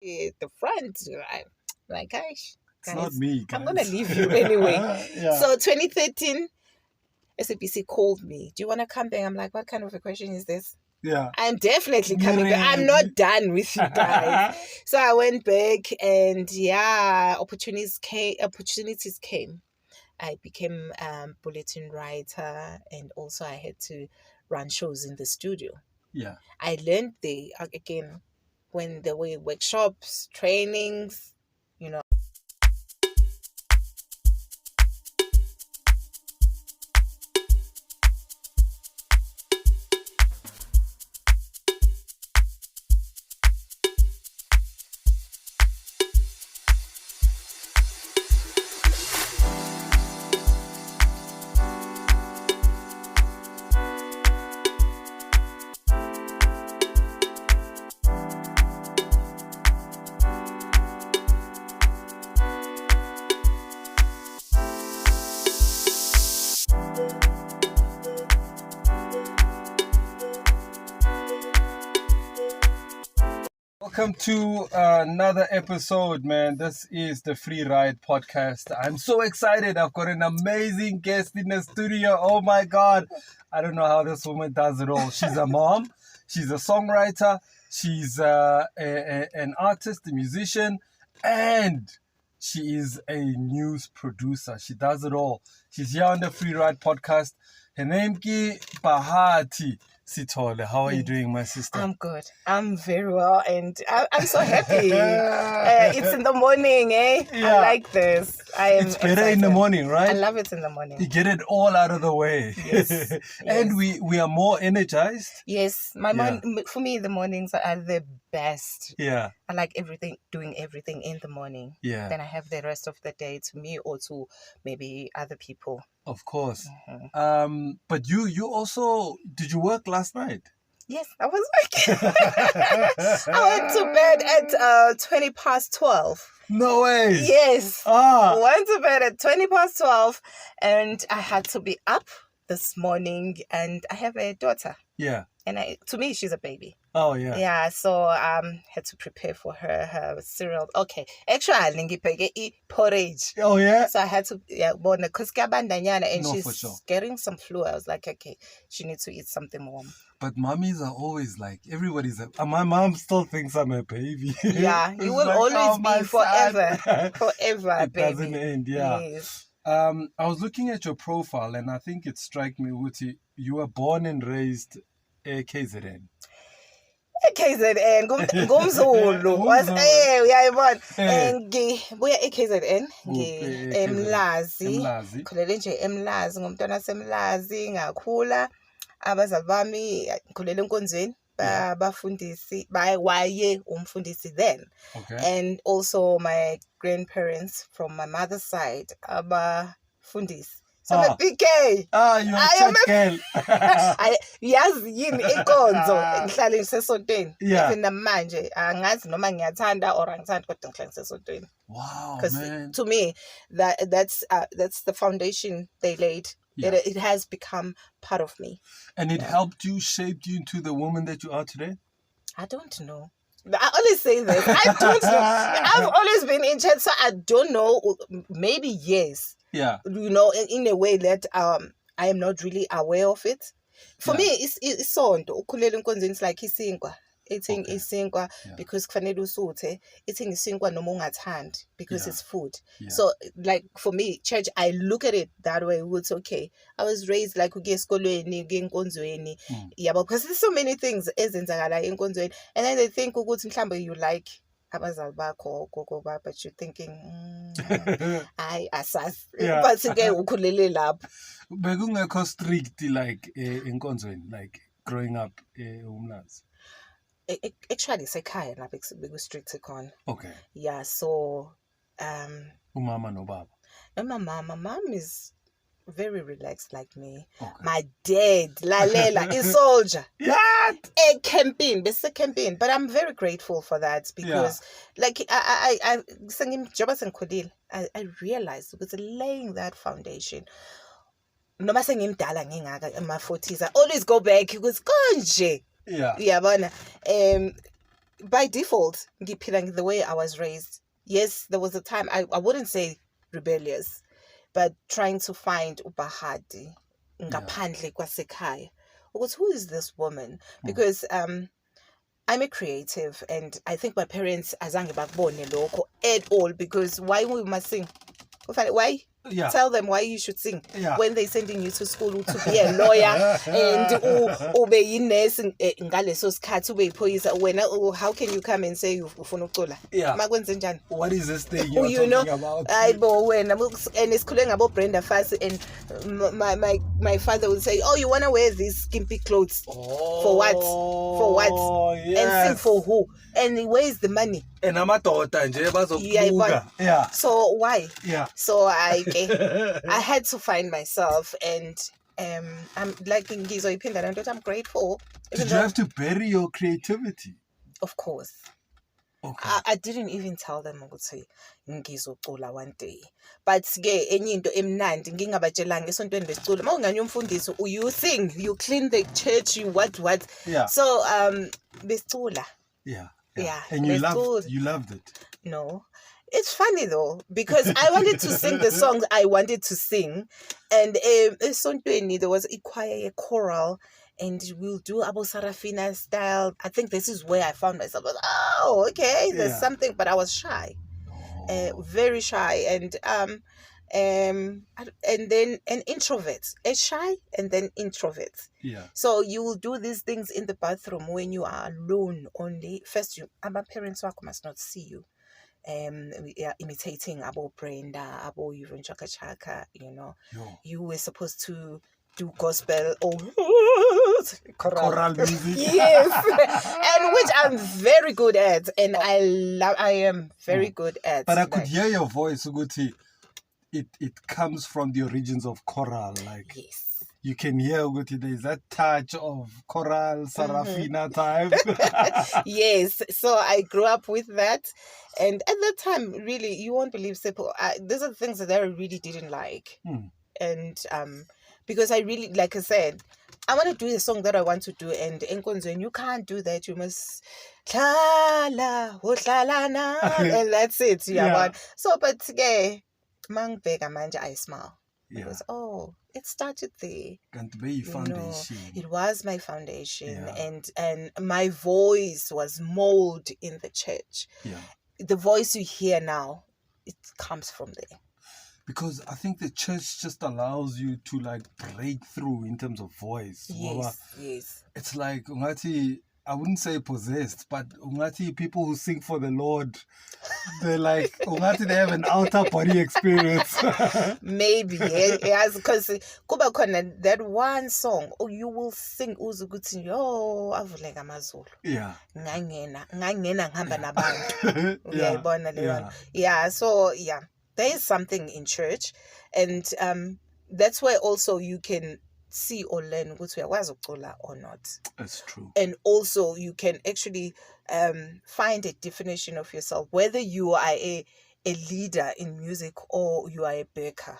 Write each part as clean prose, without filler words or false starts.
at the front. I'm like, guys, It's not me, guys. I'm gonna leave you anyway. Yeah. So 2013, SABC called me. Do you want to come back? I'm like, what kind of a question is this? Yeah. I'm definitely coming back. I'm not done with you guys. So I went back, and opportunities came. I became bulletin writer, and also I had to run shows in the studio. Yeah. I learned again when there were workshops, trainings, you know. Welcome to another episode, man. This is the Free Ride podcast. I'm so excited. I've got an amazing guest in the studio. Oh my God. I don't know how this woman does it all. She's a mom. She's a songwriter. She's an artist, a musician, and she is a news producer. She does it all. She's here on the Free Ride podcast. Her name is Bahatii Sithole. How are you doing, my sister? I'm good. I'm very well, and I'm so happy. It's in the morning, eh? Yeah. I like this. It's better excited. in the morning, right? I love it in the morning. You get it all out of the way. Yes. And we are more energized. Yes, for me, the mornings are the best. Yeah. I like doing everything in the morning. Yeah. Then I have the rest of the day to me or to maybe other people. Of course. Mm-hmm. But you also, did you work last night? Yes, I was working. I went to bed at 20 past 12. No way. Yes. Ah. Went to bed at 20 past 12, and I had to be up this morning, and I have a daughter. Yeah. And to me, she's a baby. Oh, yeah. Yeah, so had to prepare for her cereal. Okay, actually, ngibheke porridge. Oh, yeah? So I had to, because and No, she's for sure. getting some flu. I was like, okay, she needs to eat something warm. But mommies are always like, my mom still thinks I'm a baby. Yeah, you will like, always my be forever, son. forever, It baby. doesn't end, yeah. Yes. I was looking at your profile, and I think it struck me, Uti, you were born and raised at KZN. KZN ngumzulu uyayibona ngibuya eKZN emlazi khulele nje emlazi ngumntwana semlazi ngakhula abazali bami khulele enkonzweni babafundisi waye umfundisi then. Okay. And also my grandparents from my mother's side abafundisi. So I'm a PK. You're a church girl. Yazi yini inkonzo ngihlala ngisesontweni. Yeah. Even namanje angazi noma ngiyathanda or angithandi kodwa ngihlala ngisesontweni. Wow, Because man. to me that's the foundation they laid. Yeah. It has become part of me. And it helped you, shaped you into the woman that you are today? I don't know. I always say this. I don't know. I've always been in church, so I don't know. Maybe yes. Yeah. You know, in a way that I am not really aware of it. For me, it's sonto. Ukhulele enkonzweni, it's like isinkwa. Eating isinkwa because kufanele usuthe. Eating isinkwa noma ungathandi because it's food. Yeah. So like for me, church, I look at it that way. It's okay. I was raised like uke esikolweni, uke enkonzweni. Yeah, because there's so many things ezenzakala enkonzweni, and then they think ukuthi mhlambe you like abazali bakho gogo baba, but you're thinking I asas but ke ukhulele lapho. Bekungekho strict like enkonzweni, like growing up umlazi. Actually sekhaya lapho bekustrict khona. Okay. Yeah, so umama no baba. And my mom is very relaxed like me. Okay. My dad, Lalela, is soldier. Yeah. A campaign, but I'm very grateful for that because, like, I realized because laying that foundation. Noma sengimdala ngingaka in my 40s, I always go back because konje. Yeah. Yeah, but by default, ngiphila the way I was raised. Yes, there was a time I wouldn't say rebellious, but trying to find uBahatii ngaphandle kwasekhaya. Because who is this woman? Because I'm a creative, and I think my parents azange bakubone lokho at all. Because why we must sing? Why? Yeah. Tell them why you should sing when they're sending you to school to be a lawyer and ube yinurse ngaleso sikhathi ube yiphoyisa. Wena how can you come and say ufuna ukucula? Makwenze njani? What is this thing you're talking about? Ayibo wena, and isikhule ngabo Brenda Fassie, and my father would say, oh, you want to wear these skimpy clothes for what? For what? Yes. And sing for who? And where's the money? And amadoda nje bazokubuka. Yeah. So why? Yeah. So I had to find myself, and I'm like I'm grateful. Did you have to bury your creativity? Of course. Okay. I didn't even tell them ukuthi ngizocula one day. But ke enye into emnandi ngingabatshelanga esontweni besicula. Mawunganye umfundisi, you sing, you clean the church, you what. Yeah. So besicula. Yeah. Yeah. And you loved it. No. It's funny though, because I wanted to sing the songs I wanted to sing, and esontweni there was a choir, a choral, and we'll do Abu Sarafina style. I think this is where I found myself. Oh, okay, there's something, but I was shy, very shy, and then an introvert, a shy and then introvert. Yeah. So you will do these things in the bathroom when you are alone only. First, my parents must not see you. We are imitating Abo Brenda, Abo even Chaka Chaka, You were supposed to do gospel or choral music. Yes. And which I'm very good at, and I am very good at. But I could hear your voice, Uguti. It comes from the origins of choral, like yes. You can hear Uguti, there's that touch of choral Sarafina type. Yes, so I grew up with that, and at that time, really, you won't believe, Seppo, these are the things that I really didn't like, and because I really, like I said, I want to do the song that I want to do, and Enkonzweni, you can't do that. You must and that's it. Yeah. So, but yeah, mangibheka manje I smile. Because it started there. Foundation. It was my foundation, and my voice was molded in the church. Yeah. The voice you hear now, it comes from there. Because I think the church just allows you to like break through in terms of voice. Yes. It's like ungati, I wouldn't say possessed, but ungati, people who sing for the Lord, they're like ungati, they have an outer body experience. Maybe yes, because kuba khona that one song, you will sing uzukuthi avuleka amazulu. Yeah. Ngangena ngihamba nabantu. Uyayibona leyo. Yeah, so there is something in church, and that's where also you can see or learn ukuthi uyakwazi ukucula or not. That's true. And also you can actually find a definition of yourself, whether you are a leader in music or you are a baker.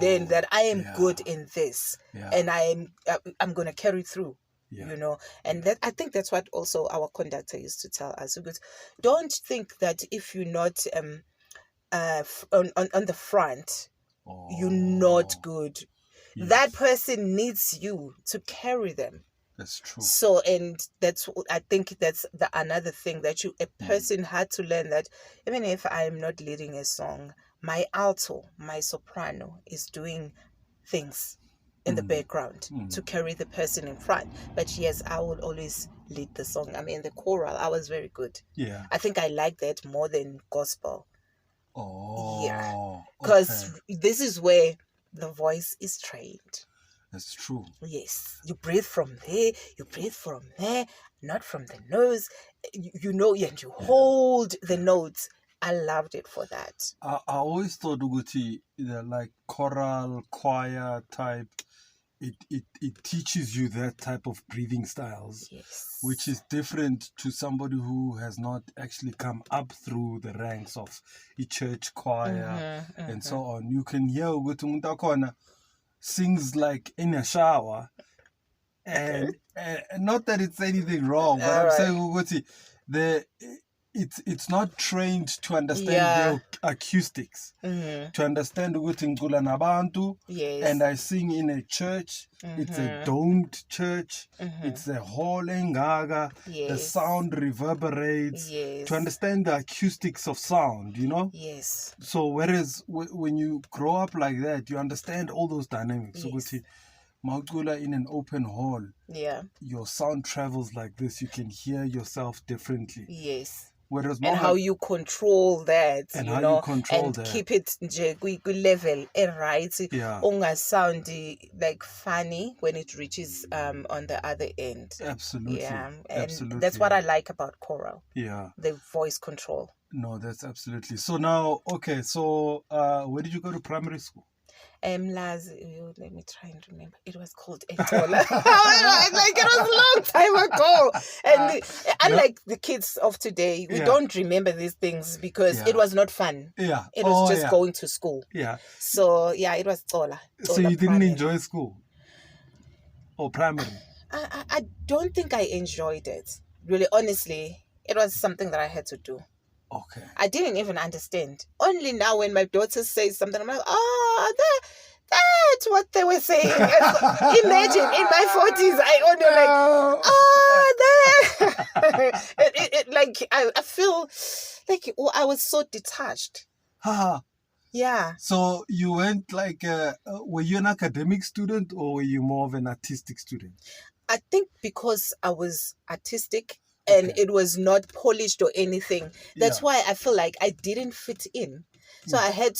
Then that I am good in this, and I'm going to carry through. And that I think that's what also our conductor used to tell us. Don't think that if you're not on the front, you're not good. Yes. That person needs you to carry them. That's true. So, and I think that's another thing that a person had to learn, that even if I'm not leading a song, my alto, my soprano is doing things in the background to carry the person in front. But yes, I would always lead the song. I mean, the choral, I was very good. Yeah. I think I like that more than gospel. Oh. Yeah. Because this is where the voice is trained. That's true. Yes. You breathe from there, you breathe from there, not from the nose. And you hold the notes. I loved it for that. I always thought Uguti, like choral, choir type, it teaches you that type of breathing styles. Yes. Which is different to somebody who has not actually come up through the ranks of a church choir and so on. You can hear Uguti Muntakona sings like in a shower, And not that it's anything wrong, but All I'm right. saying ukuthi, it's not trained to understand Yeah. the acoustics. To understand ukuthi ngicula nabantu, Yes. and I sing in a church. It's a domed church. It's a hall engaga. The Yes. sound reverberates. Yes. To understand the acoustics of sound, you know? Yes. So whereas when you grow up like that, you understand all those dynamics. Yes. Ukuthi mawucula in an open hall, Yeah. your sound travels like this. You can hear yourself differently. Yes. Whereas And how you control that, And you how know, you control and that. keep it nje level right. Yeah. Sound like funny when it reaches on the other end. Absolutely. Yeah, and Absolutely. that's what I like about choral. Yeah. The voice control. No, that's absolutely. So now, okay, so where did you go to primary school? Let me try and remember. It was called Etola. Like it was a long time ago. And unlike the kids of today, we don't remember these things because it was not fun. Yeah. It was just going to school. Yeah. So yeah, it was Tola. So you didn't enjoy school? Or primary? I don't think I enjoyed it. Really, honestly, it was something that I had to do. Okay. I didn't even understand. Only now when my daughter says something, I'm like, that's what they were saying. Imagine in my 40s, I only like, I feel like I was so detached. Yeah. So you went like, were you an academic student or were you more of an artistic student? I think because I was artistic and it was not polished or anything. That's why I feel like I didn't fit in. So I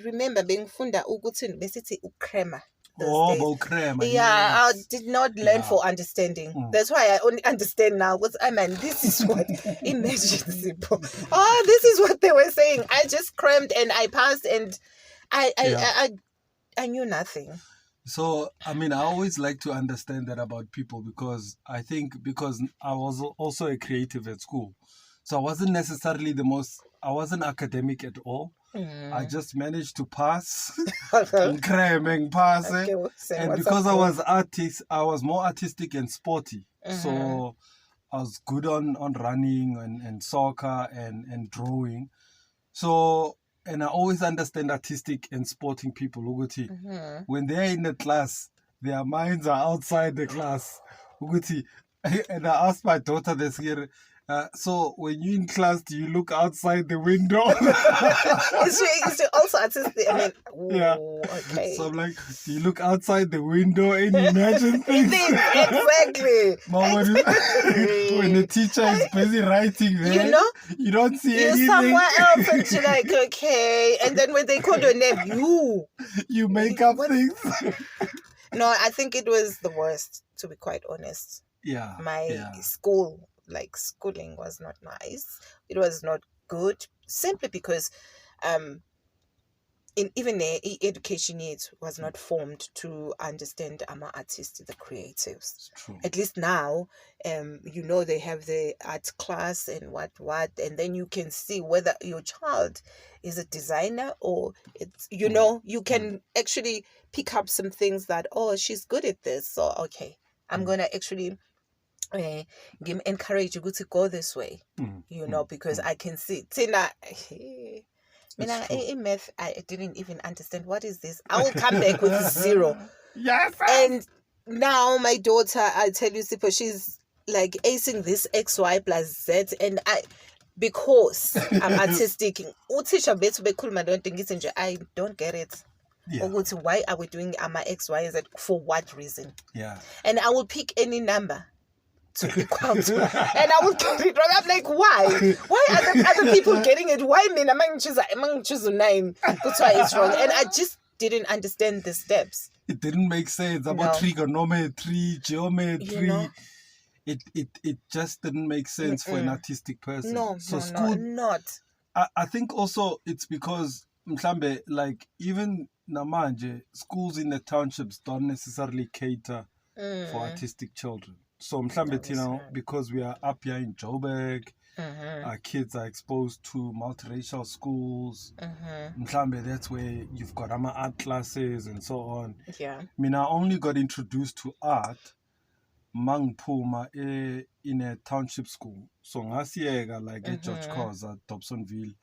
remember being funda ukuthi besithi ukrema. Ukrema. Yeah, I did not learn for understanding. That's why I only understand now. Because this is what imagine people. This is what they were saying. I just crammed and I passed and I knew nothing. So, I mean, I always like to understand that about people because I was also a creative at school. So I wasn't necessarily I wasn't academic at all. I just managed to pass. And because I was more artistic and sporty. So I was good on running and soccer and drawing. So, and I always understand artistic and sporting people. When they're in the class, their minds are outside the class. And I asked my daughter this year, so when you're in class, do you look outside the window? Is she also artistic? Okay. So I'm like, do you look outside the window and imagine things? Exactly. When the teacher is busy writing there, you don't see anything. You're somewhere else and you're like, okay. And then when they call your name, you make up things. No, I think it was the worst, to be quite honest. Yeah. My schooling was not nice. It was not good simply because even the education yet was not formed to understand our artists, the creatives. True. At least now, they have the art class and what, and then you can see whether your child is a designer or it's, you can actually pick up some things that, she's good at this. So, okay, I'm going to actually encourage you to go this way, because I can see. Tina, in math, I didn't even understand what is this. I will come back with 0. Yes. And now my daughter, I tell you, Sipo, she's like acing this XY plus Z, and because I'm artistic, I don't get it. Yeah. Why are we doing X, Y, Z? For what reason? Yeah. And I will pick any number to equal to, and I will get it wrong. I'm like, why? Why are other people getting it? Why me? I'm choose 9. That's why it's wrong. And I just didn't understand the steps. It didn't make sense about trigonometry, geometry. It just didn't make sense for an artistic person. No, not. I think also it's because mhlambe, like even namanje, schools in the townships don't necessarily cater for artistic children. So mhlambe, because we are up here in Joburg, our kids are exposed to multiracial schools. Mhlambe, that's where you've got art classes and so on. Yeah. I mean, I only got introduced to art Mangpuma in a township school. So ngasiyeka like at George Khoza, Dobsonville.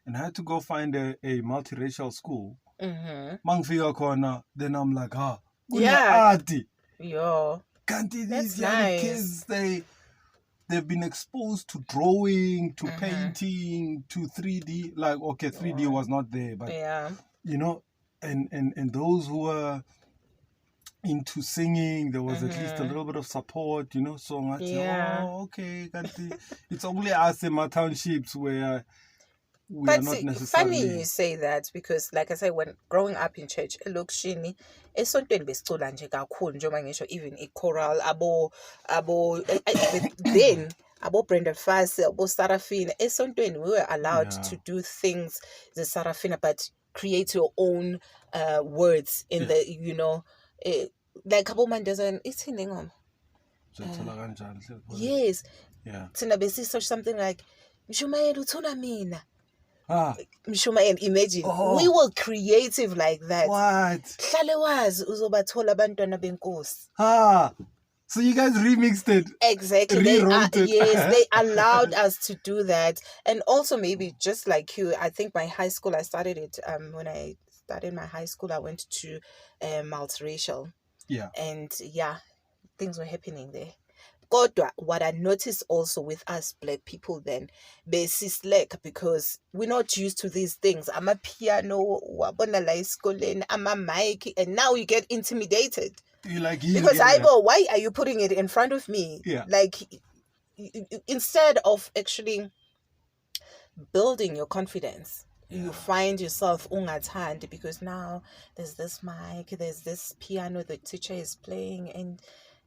And I had to go find a multiracial school. Mangfika khona, then I'm like, Yeah. Ati. Yo. Kanti That's these young nice. kids, they've been exposed to drawing, to painting, to 3D. Like, okay, 3D was not there, but Yeah. you know, and those who were into singing, there was at least a little bit of support, you know. So I Yeah. okay, kanti it's only us in my townships where we But are not see, necessarily. funny you say that because, like I said, when growing up in church, elokushini esontweni besicula nje kakhulu njengoba ngisho even choral abo then abo Brenda Fassie, abo Sarafina esontweni we were allowed to do things the Sarafina but create your own words in the like abo mandazana ithini ngoma yes thina besisho something like Mshumayeli uthula mina. Mshumayeli, imagine we were creative like that. What? Hlale wazi uzobathola abantwana benkosi. So you guys remixed it. Exactly. Yes, they allowed us to do that. And also maybe just like you, I think my high school, I started it when I started my high school, I went to multiracial. Yeah. And yeah, things were happening there. Kodwa, what I noticed also with us black people then, besislek because we're not used to these things. I'm a piano, wabona la esikoleni, I'm a mic, and now you get intimidated. You like because why are you putting it in front of me? Yeah. Like instead of actually building your confidence. You find yourself ungathandi because now there's this mic, there's this piano the teacher is playing, and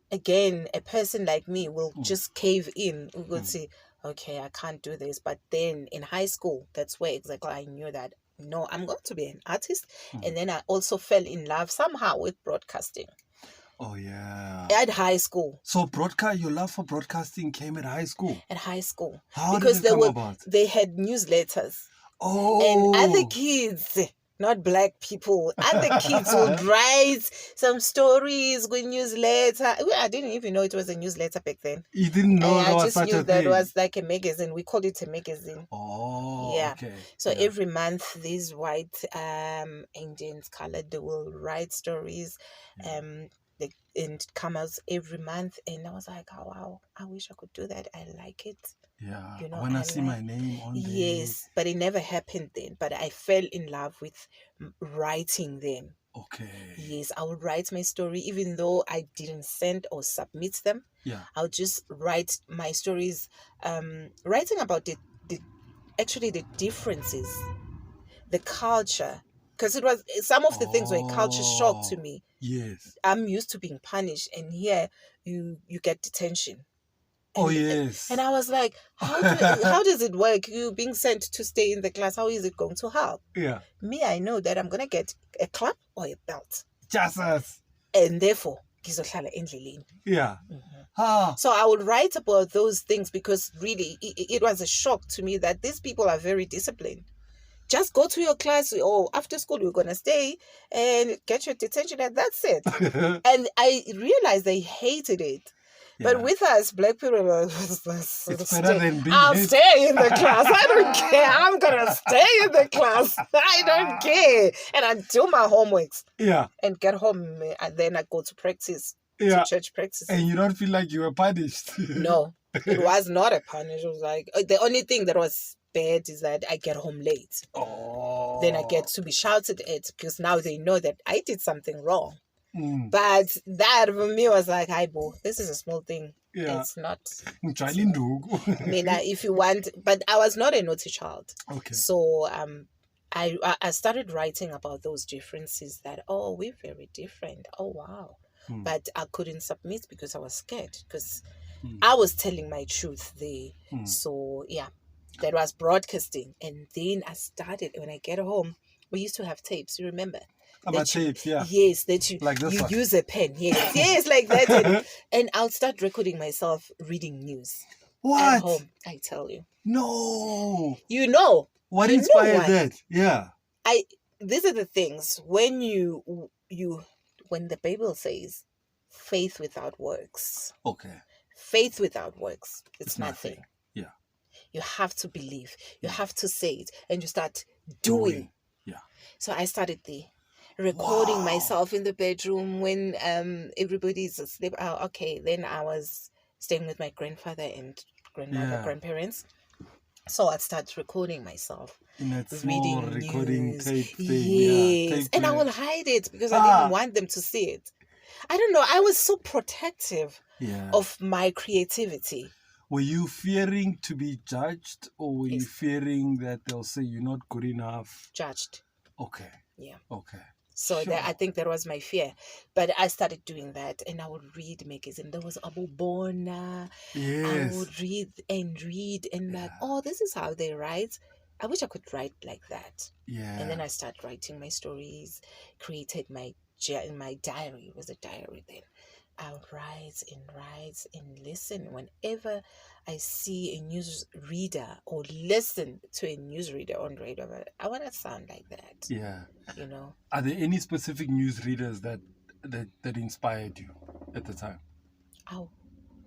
again, a person like me will just cave in. We would say, okay, I can't do this. But then in high school, that's where exactly I knew that, no, I'm going to be an artist. And then I also fell in love somehow with broadcasting. Oh, yeah. At high school. So your love for broadcasting came at high school? At high school. How because did it come about? They had newsletters. Oh. And other kids, not black people, other kids would write some stories with newsletter. I didn't even know it was a newsletter back then. You didn't know there was such a thing? I just knew that it was like a magazine. We called it a magazine. Oh, yeah. Okay. So every month, these white Indians, colored, they will write stories. And come out every month. And I was like, oh, wow, I wish I could do that. I like it. Yeah, when I see my name on there. Yes, but it never happened then. But I fell in love with writing then. Okay. Yes, I would write my story even though I didn't send or submit them. Yeah. I would just write my stories, writing about the differences, the culture. Because it was some of the things were culture shock to me. Yes. I'm used to being punished, and here you get detention. Yes. And I was like, how does it work? You being sent to stay in the class, how is it going to help? Yeah. Me, I know that I'm going to get a clap or a belt. Just us. And therefore, gizohlala endleleni. Yeah. So I would write about those things because really it was a shock to me that these people are very disciplined. Just go to your class or after school you're going to stay and get your detention and that's it. And I realized they hated it. Yeah. But with us, black people, it's better than being I'll stay in the class. I don't care. I'm going to stay in the class. I don't care. And I do my homeworks. Yeah. And get home. And then I go to practice. To church practice. And you don't feel like you were punished? No. It was not a punish. It was like, the only thing that was bad is that I get home late. Oh. Then I get to be shouted at because now they know that I did something wrong. But that for me was like, hi, bo, this is a small thing. Yeah. It's not. I mean, if you want, but I was not a naughty child. Okay. So I started writing about those differences that, we're very different. Oh, wow. But I couldn't submit because I was scared because I was telling my truth there. So, yeah, that was broadcasting. And then I started, when I get home, we used to have tapes, you remember? Tapes, yeah. Yes, that you use a pen. Yes, yes, like that. And I'll start recording myself reading news. What? At home, I tell you. No. You know. What inspired that? Yeah. These are the things when when the Bible says, faith without works. Okay. Faith without works, it's nothing. nothing. Yeah. You have to believe. You have to say it, and you start doing. Yeah. So I started recording Wow. myself in the bedroom when everybody's asleep. Okay, then I was staying with my grandfather and grandmother, grandparents. So I'd start recording myself. In that small reading recording news. tape thing. Yes. Yeah, tape And I player. will hide it because I didn't want them to see it. I don't know. I was so protective of my creativity. Were you fearing to be judged, or were you Yes. fearing that they'll say you're not good enough? Judged. Okay. Yeah. Okay. So Sure. I think that was my fear. But I started doing that, and I would read magazine. There was Abu Bona. Yes. I would read, and like, oh, this is how they write. I wish I could write like that. Yeah. And then I started writing my stories, created my diary. It was a diary then. I would write and listen. Whenever I see a news reader or listen to a news reader on radio, I want to sound like that. Yeah. You know. Are there any specific news readers that inspired you at the time? Oh,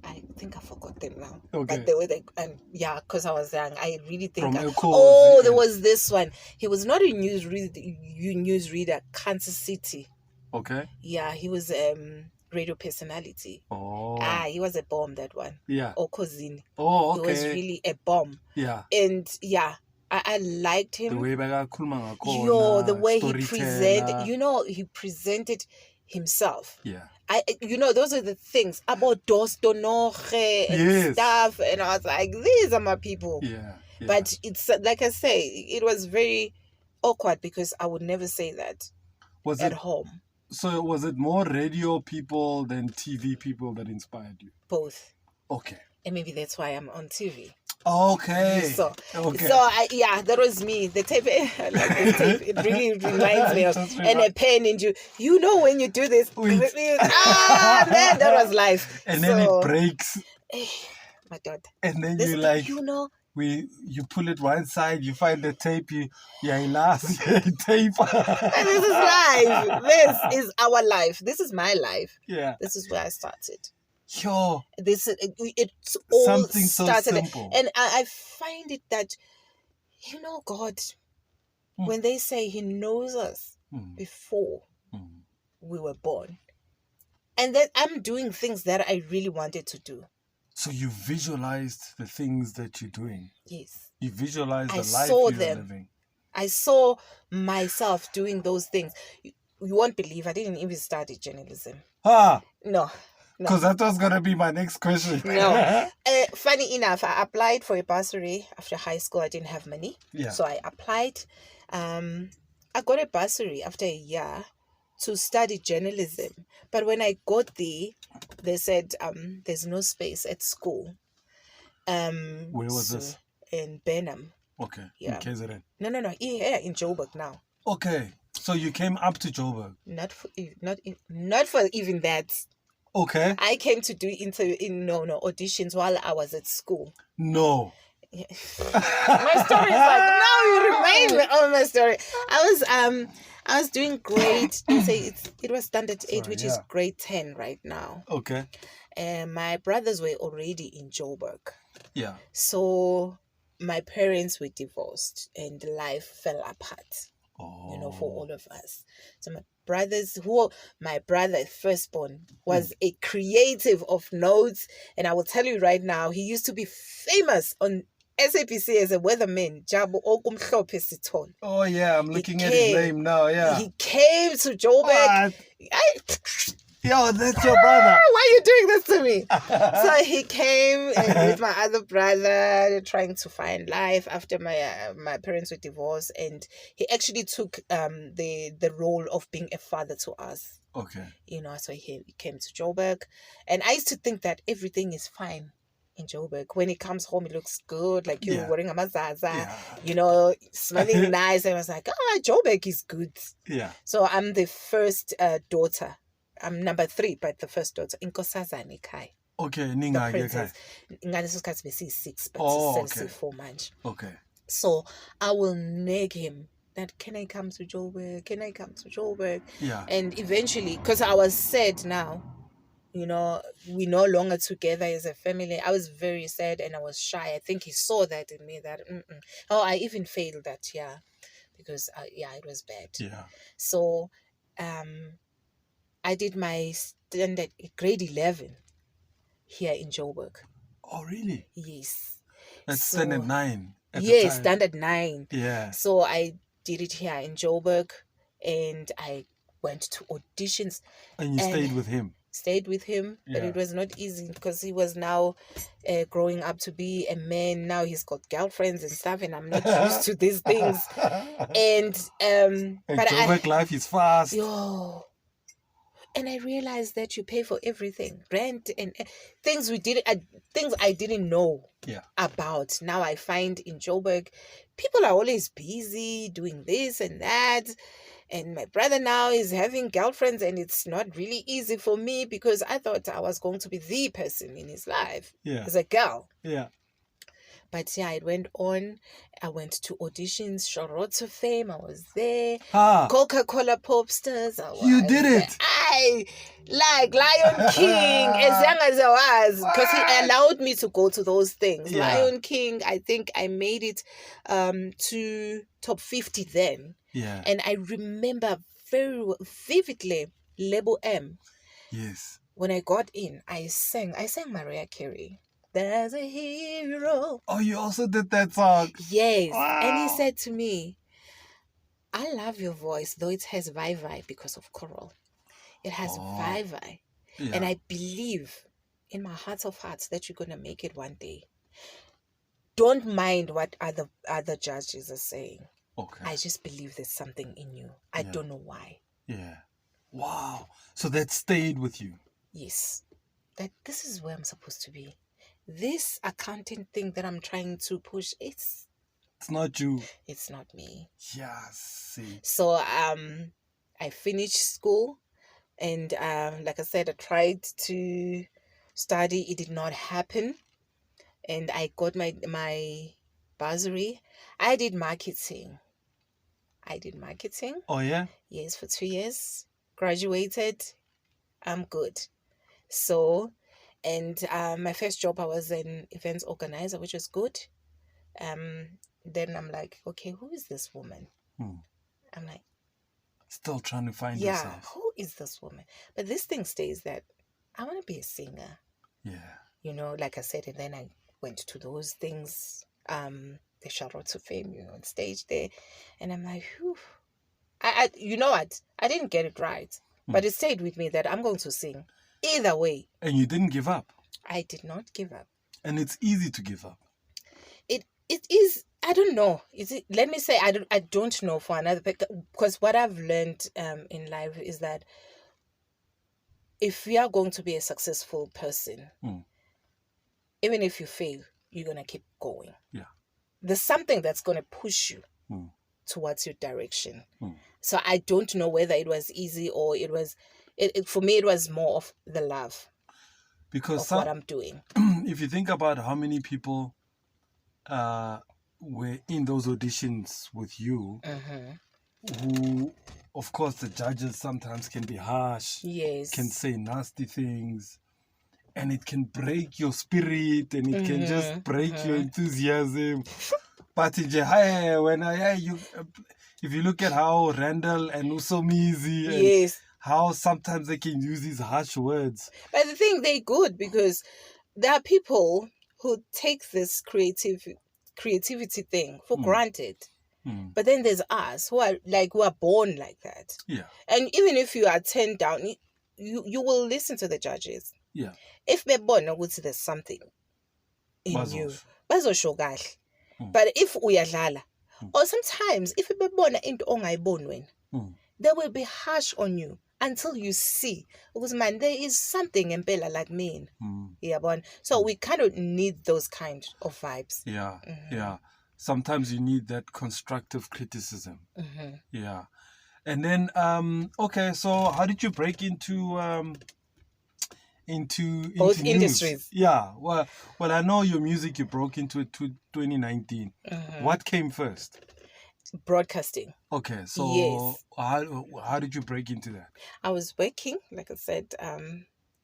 I think I forgot them now. Okay. But they were because I was young. I really think. There was this one. He was not a news reader. Kansas City. Okay. Yeah, he was radio personality. Oh. He was a bomb, that one. Yeah. Or Kozini. Oh, okay. He was really a bomb. Yeah. And I liked him. The way the way he presented. He presented himself. Yeah. Those are the things about Dostonoche and stuff. And I was like, these are my people. Yeah. But it's like I say, it was very awkward because I would never say that at home. So was it more radio people than TV people that inspired you? Both. Okay. And maybe that's why I'm on TV. Okay. So that was me. The tape, I like this tape. It really reminds me of and a pen in you. When you do this, man, that was life. And then it breaks. My God. And then you pull it one side, you find the tape, tape. And this is life. This is our life. This is my life. Yeah. This is where I started. Sure. It's all something started. So simple. And I find it that, God, when they say He knows us before we were born, and that I'm doing things that I really wanted to do. So you visualized the things that you're doing. Yes. You visualized the life you're living. I saw myself doing those things. You won't believe I didn't even study journalism. No. Because that was going to be my next question. No. Funny enough, I applied for a bursary after high school. I didn't have money. Yeah. So I applied. I got a bursary after a year to study journalism. But when I got there, they said there's no space at school. Where was this? In Benham. Okay. Yeah. In KZN. No. Yeah, in Joburg now. Okay. So you came up to Joburg. Not for even that. Okay. I came to do auditions while I was at school. No. Yeah. My story is like, now you remind me of my story. I was doing grade. They say it was standard 8, which is grade 10 right now. Okay. And my brothers were already in Joburg. Yeah. So my parents were divorced and life fell apart. For all of us. So my brother firstborn was a creative of notes, and I will tell you right now, he used to be famous on SABC as a weatherman. Bahatii Sithole. Oh yeah, I'm looking at his name now. Yeah, he came to Joburg. Yo, that's your brother. Why are you doing this to me? So he came with my other brother, trying to find life after my parents were divorced, and he actually took the role of being a father to us. Okay. So he came to Joburg, and I used to think that everything is fine in Joburg. When he comes home, he looks good, like you're wearing a mazaza, smelling nice. And I was like, Joburg is good. Yeah. So I'm the first daughter. I'm number 3, but the first daughter. Inkosazane Kai. Okay, Ninga Kai. Ngaleso sikhathi besi6, but still 4 manje. Okay. So I will nag him that, can I come to Joburg? Can I come to Joburg? Yeah. And eventually, because I was sad now, you know, we're no longer together as a family. I was very sad and I was shy. I think he saw that in me, that, oh, I even failed that, yeah, because, yeah, it was bad. Yeah. So I did my standard grade 11 here in Joburg. Oh, really? Yes. That's So, standard 9 at the yes, time. standard 9. Yeah. So I did it here in Joburg and I went to auditions. And you stayed with him. Stayed with him, but Yeah. it was not easy because he was now growing up to be a man. Now he's got girlfriends and stuff, and I'm not used to these things. And but Joburg life is fast. Yo, and I realized that you pay for everything, rent and things things I didn't know about. Now I find in Joburg, people are always busy doing this and that. And my brother now is having girlfriends, and it's not really easy for me because I thought I was going to be the person in his life as a girl. Yeah. But yeah, it went on. I went to auditions, Shoroto Fame. I was there. Coca-Cola Popstars. You did it. I like Lion King as young as I was, because he allowed me to go to those things. Yeah. Lion King, I think I made it to top 50 then. Yeah. And I remember very vividly Label M. Yes. When I got in, I sang Mariah Carey. There's a hero. Oh, you also did that song? Yes. Wow. And he said to me, I love your voice, though it has vai-vai because of choral. It has vai-vai. Yeah. And I believe in my heart of hearts that you're going to make it one day. Don't mind what other judges are saying. Okay. I just believe there's something in you. I don't know why. Yeah. Wow. So that stayed with you? Yes. That this is where I'm supposed to be. This accounting thing that I'm trying to push, it's not you. It's not me. Yes. See. So I finished school, and like I said, I tried to study. It did not happen. And I got my bursary. I did marketing. Oh, yeah? Yes, for 2 years. Graduated. I'm good. So, and my first job, I was an events organizer, which was good. Then I'm like, okay, who is this woman? I'm like, still trying to find yourself. Who is this woman? But this thing stays that I want to be a singer. Yeah. You know, like I said, and then I went to those things, the Charlotte Fame, you know, on stage there. And I'm like, whew. I you know what? I didn't get it right. But it stayed with me that I'm going to sing. Either way. And you didn't give up? I did not give up. And it's easy to give up? It is, I don't know. Is it? Let me say, I don't know for another, because what I've learned in life is that if you are going to be a successful person, even if you fail, you're going to keep going. Yeah. There's something that's going to push you towards your direction. So I don't know whether it was easy or it was, for me, it was more of the love because of what I'm doing. If you think about how many people were in those auditions with you, who, of course, the judges sometimes can be harsh, can say nasty things, and it can break your spirit, and it can just break your enthusiasm. But if you look at how Randall and Usomizi, and how sometimes they can use these harsh words. But the thing, they're good because there are people who take this creativity thing for granted. But then there's us who are born like that. Yeah. And even if you are turned down, you will listen to the judges. Yeah. If bebona ukuthi there's something in you, bazosho kahle. But if uyadlala, or sometimes if bebona into ongayiboni wena, they will be harsh on you until you see, because man, there is something impela like me. So we kind of need those kind of vibes. Yeah. Yeah. Sometimes you need that constructive criticism. Yeah. And then okay, so how did you break into both news? industries? Yeah. Well, I know your music, you broke into it 2019. What came first? Broadcasting. Okay, so yes. how did you break into that? I was working, like I said,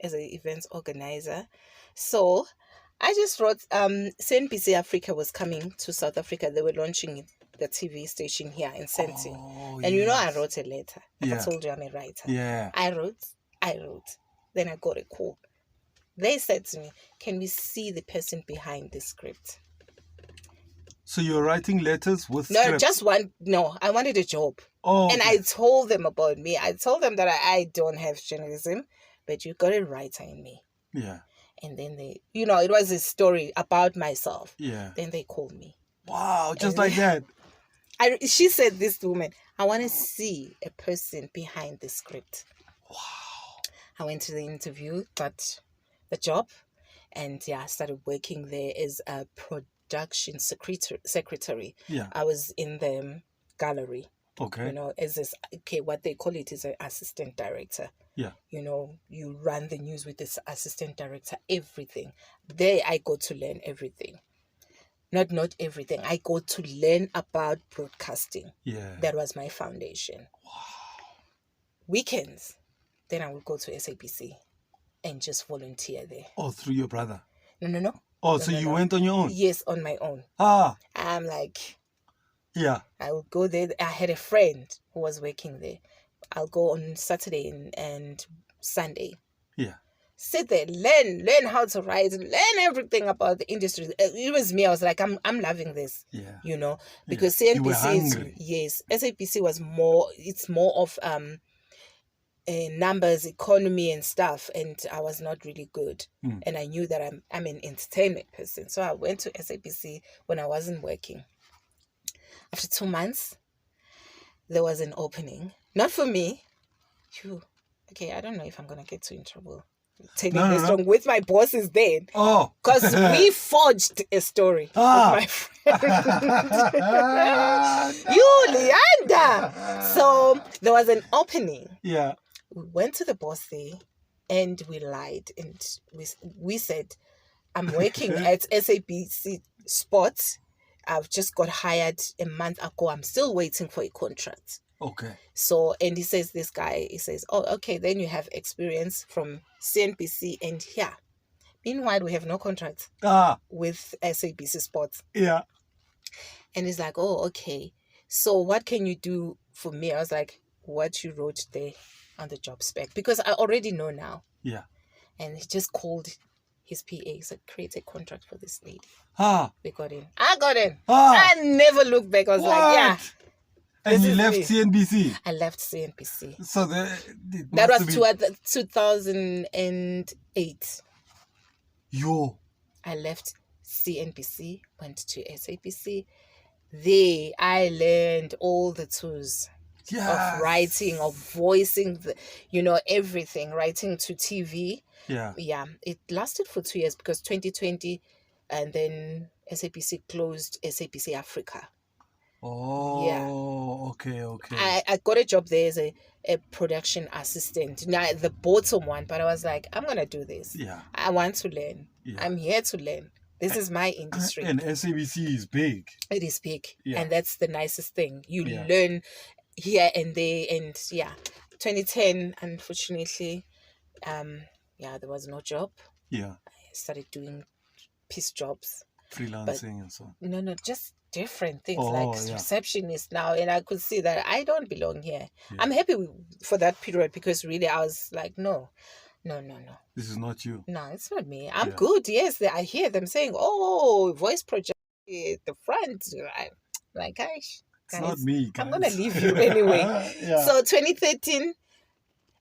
as an events organizer. So I just wrote, CNBC Africa was coming to South Africa. They were launching the TV station here in Sandton. Oh, And you know, I yes. wrote a letter. Like I Yeah. told you, I'm a writer. Yeah. I wrote. Then I got a call. They said to me, can we see the person behind the script? So you're writing letters with No, script? just one. No, I wanted a job. Oh, And okay. I told them about me. I told them that I don't have journalism, but you got a writer in me. Yeah. And then they, it was a story about myself. Yeah. Then they called me. Wow, just And like that. She said this woman, I want to see a person behind the script. Wow. I went to the interview, got the job, and I started working there as a production secretary. Yeah. I was in the gallery. Okay. As this, what they call it is an assistant director. Yeah. You run the news with this assistant director, everything. There I got to learn everything. Not everything. I got to learn about broadcasting. Yeah. That was my foundation. Wow. Weekends, then I would go to SABC and just volunteer there. Oh, through your brother? No. Oh, so you went on your own? Yes, on my own. Ah. I'm like, yeah. I would go there. I had a friend who was working there. I'll go on Saturday and Sunday. Yeah. Sit there, learn how to write, learn everything about the industry. It was me. I was like, I'm loving this. Yeah. Because You were CNBC hungry. yes, SABC was more. It's more of numbers, economy, and stuff. And I was not really good. And I knew that I'm an entertainment person. So I went to SABC when I wasn't working. After 2 months, there was an opening. Not for me. Okay, I don't know if I'm gonna get in trouble telling this wrong with my bosses then. Oh. Because we forged a story with my friend. You, Leander! So there was an opening. Yeah. We went to the boss there and we lied. And we said, I'm working at SABC Sports. I've just got hired a month ago. I'm still waiting for a contract. Okay. So, and he says, oh, okay, then you have experience from CNBC and here. Meanwhile, we have no contract with SABC Sports. Yeah. And he's like, oh, okay. So what can you do for me? I was like, what you wrote there on the job spec. Because I already know now. Yeah. And he just called his PA. He said, create a contract for this lady. We got in. I got in. I never looked back. I was like, yeah. And you left CNBC? I left CNBC. So that was 2008. I left CNBC, went to SABC. There, I learned all the tools of writing, of voicing, everything, writing to TV. Yeah. Yeah. It lasted for 2 years because 2020, and then SABC closed SABC Africa. Oh, yeah. Okay. I got a job there as a production assistant. Now, the bottom one, but I was like, I'm going to do this. Yeah. I want to learn. Yeah. I'm here to learn. This is my industry. And SABC is big. It is big. Yeah. And that's the nicest thing. You learn here and there. And 2010, unfortunately, there was no job. Yeah. I started doing piece jobs. Freelancing and so on. No, just different things receptionist now. And I could see that I don't belong here. Yeah. I'm happy for that period because really I was like, no. This is not you. No, it's not me. I'm good. Yes, I hear them saying, oh, voice project at the front. I'm like, gosh. It's not me, guys. I'm going to leave you anyway. So 2013,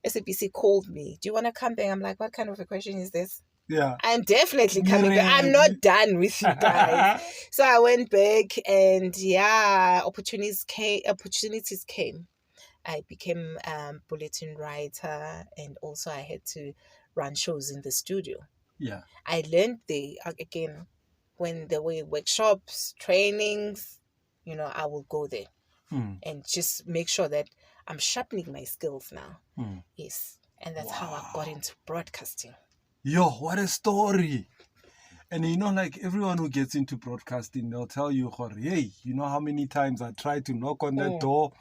SABC called me. Do you want to come back? I'm like, what kind of a question is this? Yeah. I'm definitely coming back. I'm not done with you guys. So I went back and opportunities came. I became a bulletin writer and also I had to run shows in the studio. Yeah. I learned when there were workshops, trainings, I will go there and just make sure that I'm sharpening my skills now. Yes. And that's how I got into broadcasting. Yo, what a story. And like everyone who gets into broadcasting, they'll tell you, hey, you know how many times I tried to knock on that door?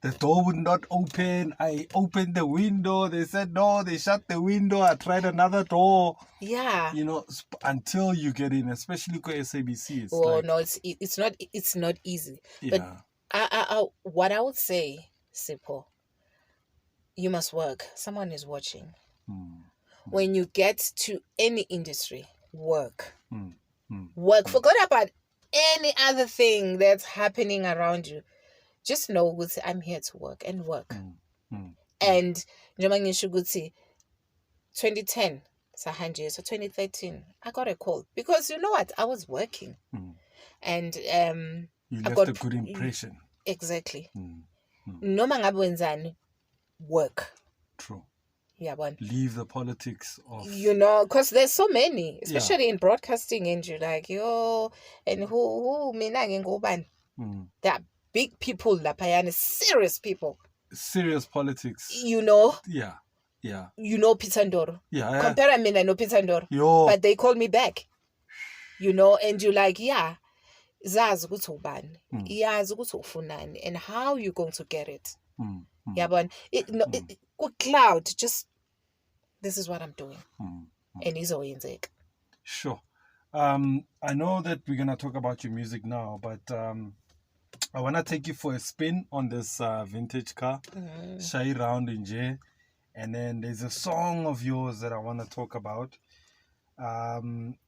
The door would not open. I opened the window. They said no. They shut the window. I tried another door. Yeah. You know, until you get in, especially with SABC. It's Oh like, no, it's not easy. But yeah. what I would say, Sipho, you must work. Someone is watching. When you get to any industry, work. Work. Forget about any other thing that's happening around you. Just know ukuthi I'm here to work and work. And njengoba ngisho ukuthi 2010 sahanje, so 2013 I got a call because you know what, I was working. And you I left got a good impression. Exactly. Noma ngabe wenzani, work. True. Yeah, one. Leave the politics of, you know, because there's so many, especially in broadcasting, and you're like, yo, and who mina ngengubani. There are big people lapayana, serious people. Serious politics. You know. Yeah. Yeah. You know Peter Ndoro. Yeah. Compare me, I know Peter Ndoro. Yo. But they call me back. You know, and you're like, yeah, zazi ukuthi ubani. Yazi ukuthi ufunani, and how you going to get it. Yeah, but good cloud, just this is what I'm doing. And it's all in. Sure. I know that we're gonna talk about your music now, but I wanna take you for a spin on this vintage car. Shy round in J. And then there's a song of yours that I wanna talk about.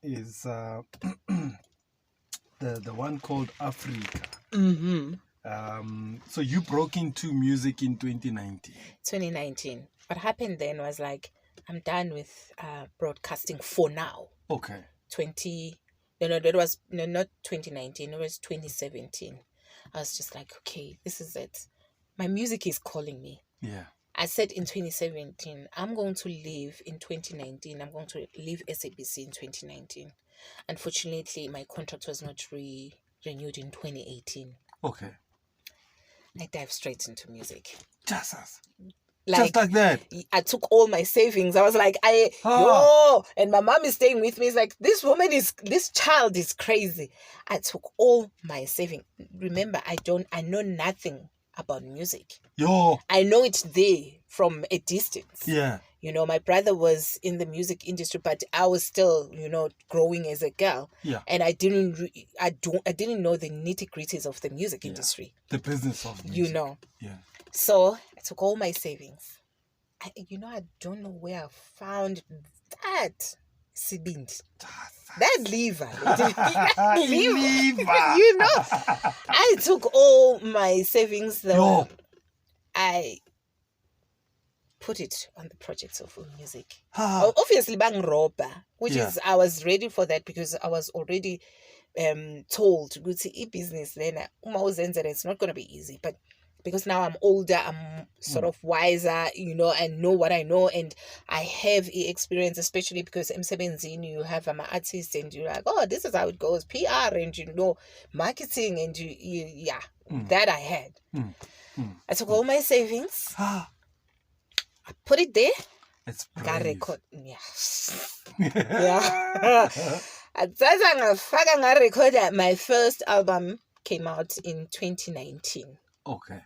Is the one called Africa. So you broke into music in 2019. 2019. What happened then was like, I'm done with broadcasting for now. Okay. That was not 2019. It was 2017. I was just like, okay, this is it. My music is calling me. Yeah. I said in 2017, I'm going to leave in 2019. I'm going to leave SABC in 2019. Unfortunately, my contract was not renewed in 2018. Okay. I dived straight into music. Just like that. I took all my savings. I was like, and my mom is staying with me. It's like, this child is crazy. I took all my savings. Remember, I know nothing about music. I know it's there from a distance. Yeah. You know, my brother was in the music industry, but I was still, growing as a girl. Yeah. And I didn't know the nitty-gritties of the music industry. The business of music. You know. Yeah. So I took all my savings. I don't know where I found that sibindi. That lever. You know. I took all my savings though. I put it on the projects of music. Obviously bang roba, which is I was ready for that because I was already told to business then it's not gonna be easy. But because now I'm older, I'm sort of wiser, and know what I know, and I have experience, especially because emsebenzini you have an artist and you're like, oh, this is how it goes, PR and marketing and that I had. I took all my savings, I put it there. It's got record. I recorded my first album came out in 2019. Okay.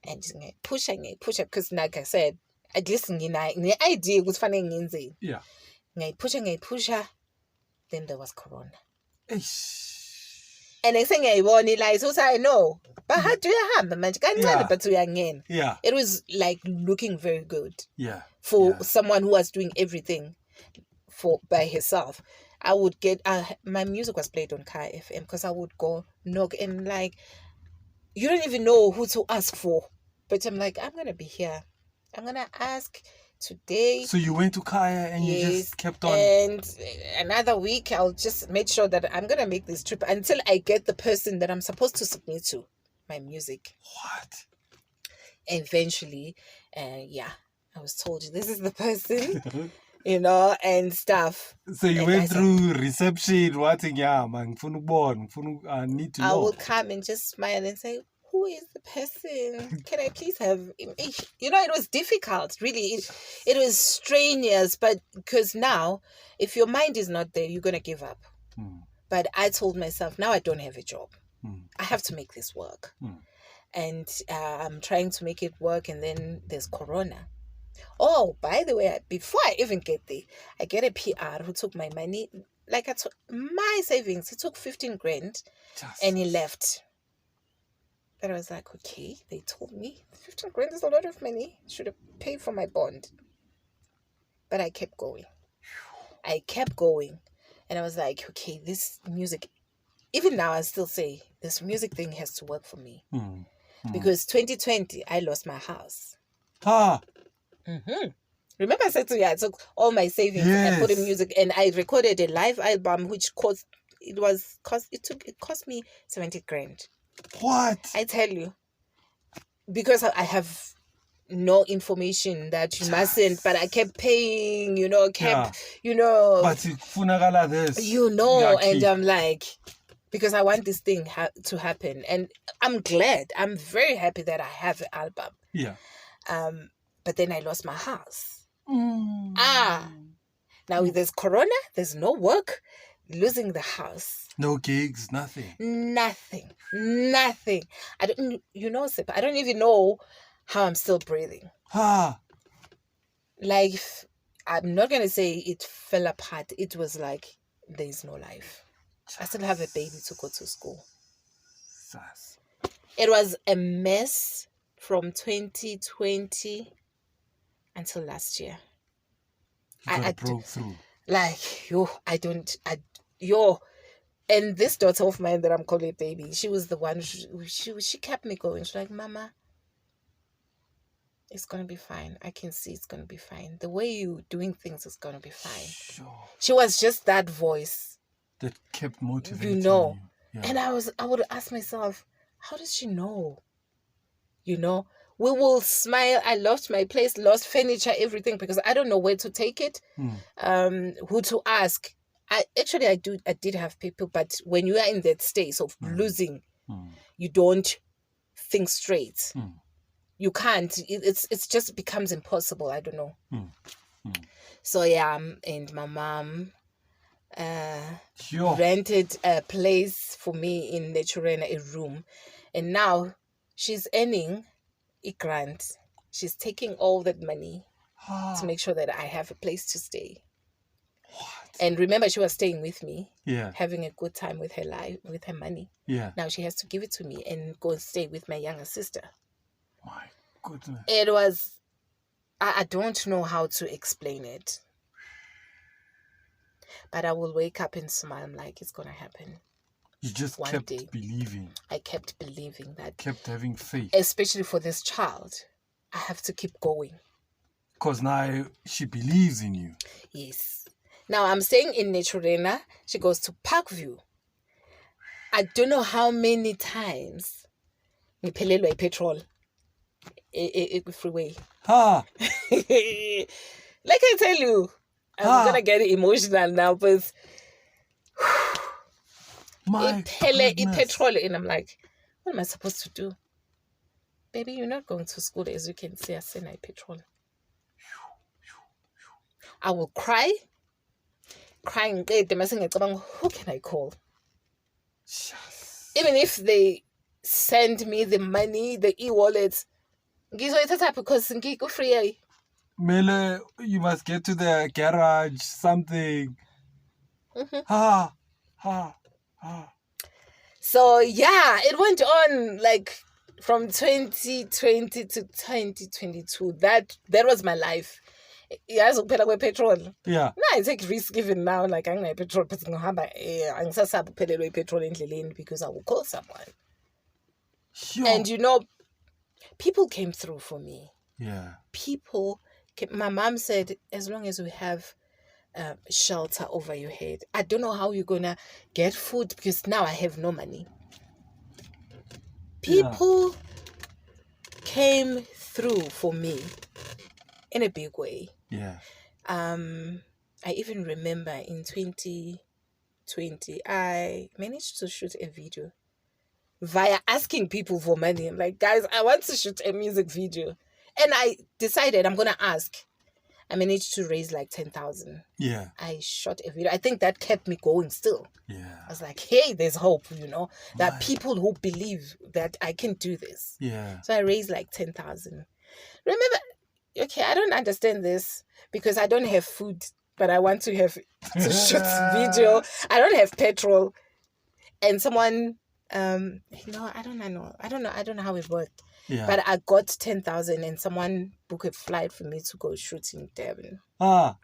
And push because like I said, at least the idea was funny. Yeah. Push, then there was Corona. Eish. And I think I won it like so I know. But how do you have but yeah. It was like looking very good. Yeah. For someone who was doing everything by herself. I would get my music was played on Car FM because I would go knock and like you don't even know who to ask for. But I'm like, I'm going to be here. I'm going to ask today. So you went to Kaya and you just kept on. And another week, I'll just make sure that I'm going to make this trip until I get the person that I'm supposed to submit to my music. What? Eventually, I was told, this is the person. And stuff. So you went through reception, I need to know. I would come and just smile and say, who is the person? Can I please have him? It was difficult, really. It was strenuous, but because now, if your mind is not there, you're going to give up. But I told myself, now I don't have a job. I have to make this work. and I'm trying to make it work, and then there's Corona. Oh, by the way, before I even get there, I get a PR who took my money, like I took my savings. He took 15 grand and he left. And I was like, okay, they told me 15 grand is a lot of money. Should have paid for my bond. But I kept going. And I was like, okay, this music, even now I still say this music thing has to work for me. Because 2020, I lost my house. Remember I said to you, I took all my savings and put in music, and I recorded a live album which cost me 70 grand. What? I tell you. Because I have no information that you mustn't, but I kept paying, But funagala this. And I'm like, because I want this thing to happen, and I'm very happy that I have an album. But then I lost my house. Now there's Corona, there's no work, losing the house. No gigs, nothing. Nothing. I don't, Sip, I don't even know how I'm still breathing. Like, I'm not going to say it fell apart. It was like, there's no life. I still have a baby to go to school. It was a mess from 2020 until last year. I broke through. Like, and this daughter of mine that I'm calling baby, she was the one, she kept me going. She's like, Mama, it's going to be fine. I can see it's going to be fine. The way you're doing things is going to be fine. Sure. She was just that voice. That kept motivating you. Yeah. And I would ask myself, how does she know? We will smile. I lost my place, lost furniture, everything, because I don't know where to take it, who to ask. I did have people, but when you are in that state of losing, you don't think straight. You can't. It's just becomes impossible. I don't know. So yeah, and my mom rented a place for me in Naturena, a room, and now she's earning a grant. She's taking all that money to make sure that I have a place to stay. What? And remember, she was staying with me, having a good time with her life, with her money. Now she has to give it to me and go and stay with my younger sister. My goodness. It was, I don't know how to explain it. But I will wake up and smile. I'm like, it's going to happen. You just kept believing. I kept believing that. Kept having faith. Especially for this child. I have to keep going. Because now she believes in you. Yes. Now I'm staying in Naturena. She goes to Parkview. I don't know how many times ngiphelelwa petrol freeway. Like I tell you, I'm gonna get emotional now, but petrol, and I'm like, what am I supposed to do? Baby, you're not going to school, as you can see. I send I petrol. I will crying. Who can I call? Even if they send me the money, the e-wallet, because free. Mele, you must get to the garage, something. So yeah, it went on like from 2020 to 2022. That was my life. Yeah, so petrol. Yeah. No, I take risk even now. Like I'm going petrol, but I'm petrol because I will call someone. Sure. And people came through for me. Yeah. My mom said, as long as we have shelter over your head, I don't know how you're gonna get food because now I have no money. People came through for me in a big way. Yeah. I even remember in 2020, I managed to shoot a video via asking people for money. I'm like, guys, I want to shoot a music video. And I decided I'm going to ask. I managed to raise like 10,000. Yeah. I shot a video. I think that kept me going still. Yeah. I was like, hey, there's hope, you know. There are Right. people who believe that I can do this. Yeah. So I raised like 10,000. Remember, okay, I don't understand this because I don't have food, but I want to have to shoot video. I don't have petrol. And someone, I don't know how it worked. Yeah. But I got 10,000 and someone booked a flight for me to go shoot in Durban. To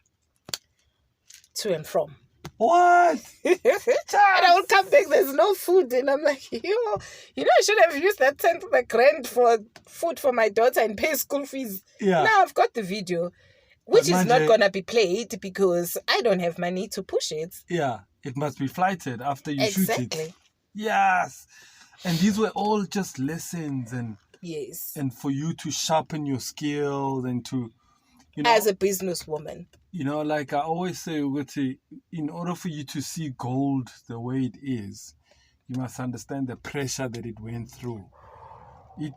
and from. What? And I will come back, there's no food. And I'm like, I should have used that 10 grand for food for my daughter and pay school fees. Yeah. Now I've got the video, which But is not going to be played because I don't have money to push it. Yeah. It must be flighted after you shoot it. Exactly. Yes. And these were all just lessons Yes. and for you to sharpen your skills and to, as a businesswoman. Like I always say, Uguti, in order for you to see gold the way it is, you must understand the pressure that it went through.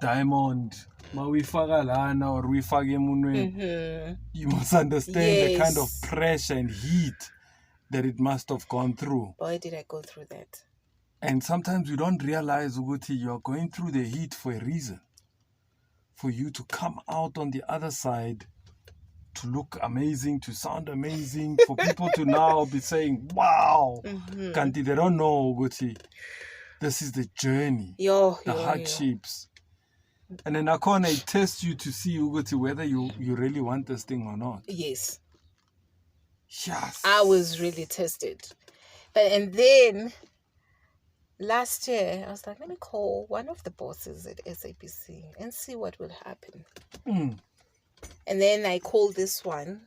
Diamond, mawifaka lana or wifake emunweni, you must understand the kind of pressure and heat that it must have gone through. Boy, did I go through that. And sometimes you don't realize, Uguti, you're going through the heat for a reason. For you to come out on the other side, to look amazing, to sound amazing, for people to now be saying, wow, Kanti, they don't know, Uguti. This is the journey, the hardships. And then Akona, it tests you to see, Uguti, whether you really want this thing or not. Yes. Yes. I was really tested. And then last year, I was like, let me call one of the bosses at SABC and see what will happen. And then I called this one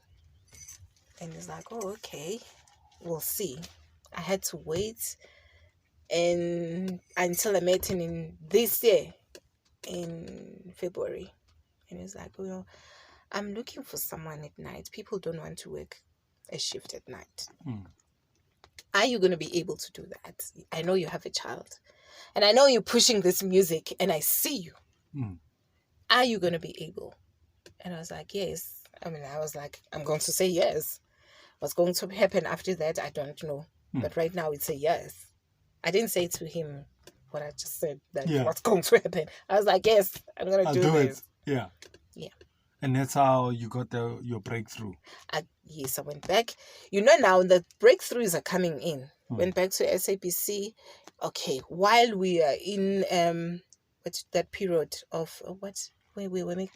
and he's like, oh, okay, we'll see. I had to wait until I met him in this year, in February. And he's like, I'm looking for someone at night. People don't want to work a shift at night. Are you going to be able to do that? I know you have a child. And I know you're pushing this music and I see you. Are you going to be able? And I was like, yes. I was like, I'm going to say yes. What's going to happen after that, I don't know. But right now it's a yes. I didn't say to him what I just said, what's going to happen. I was like, yes, I'm going to do this. Yeah. Yeah. And that's how you got your breakthrough. Yes, I went back. Now the breakthroughs are coming in. Went back to SABC. Okay, while we are in that period of where we were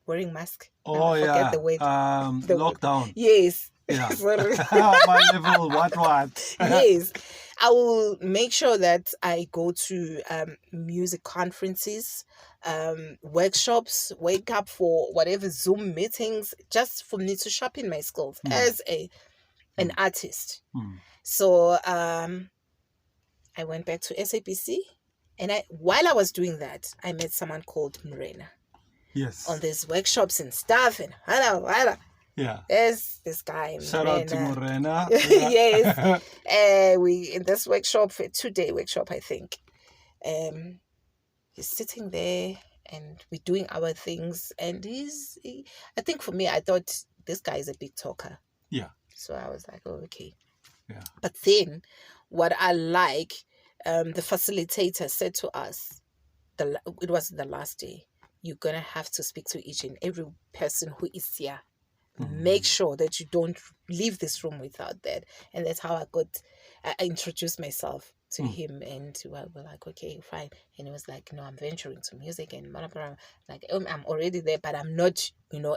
wearing masks. Oh, I forget the word. Lockdown. Yes. Yeah. Sorry. My level, what? Yes. I will make sure that I go to music conferences, workshops, wake up for whatever Zoom meetings, just for me to sharpen my skills as an artist. So I went back to SABC, and while I was doing that, I met someone called Morena. Yes. On these workshops and stuff, and yeah. There's this guy. Shout out to Morena. Yes. We in this workshop, a 2-day workshop, I think. He's sitting there and we're doing our things. And I think for me, I thought this guy is a big talker. Yeah. So I was like, oh, okay. Yeah. But then what I like, the facilitator said to us, it was the last day, you're going to have to speak to each and every person who is here. Make sure that you don't leave this room without that. And that's how I introduced myself to him, and we're like, okay, fine. And he was like, no, I'm venturing to music and blah, blah, blah. Like, I'm already there, but I'm not,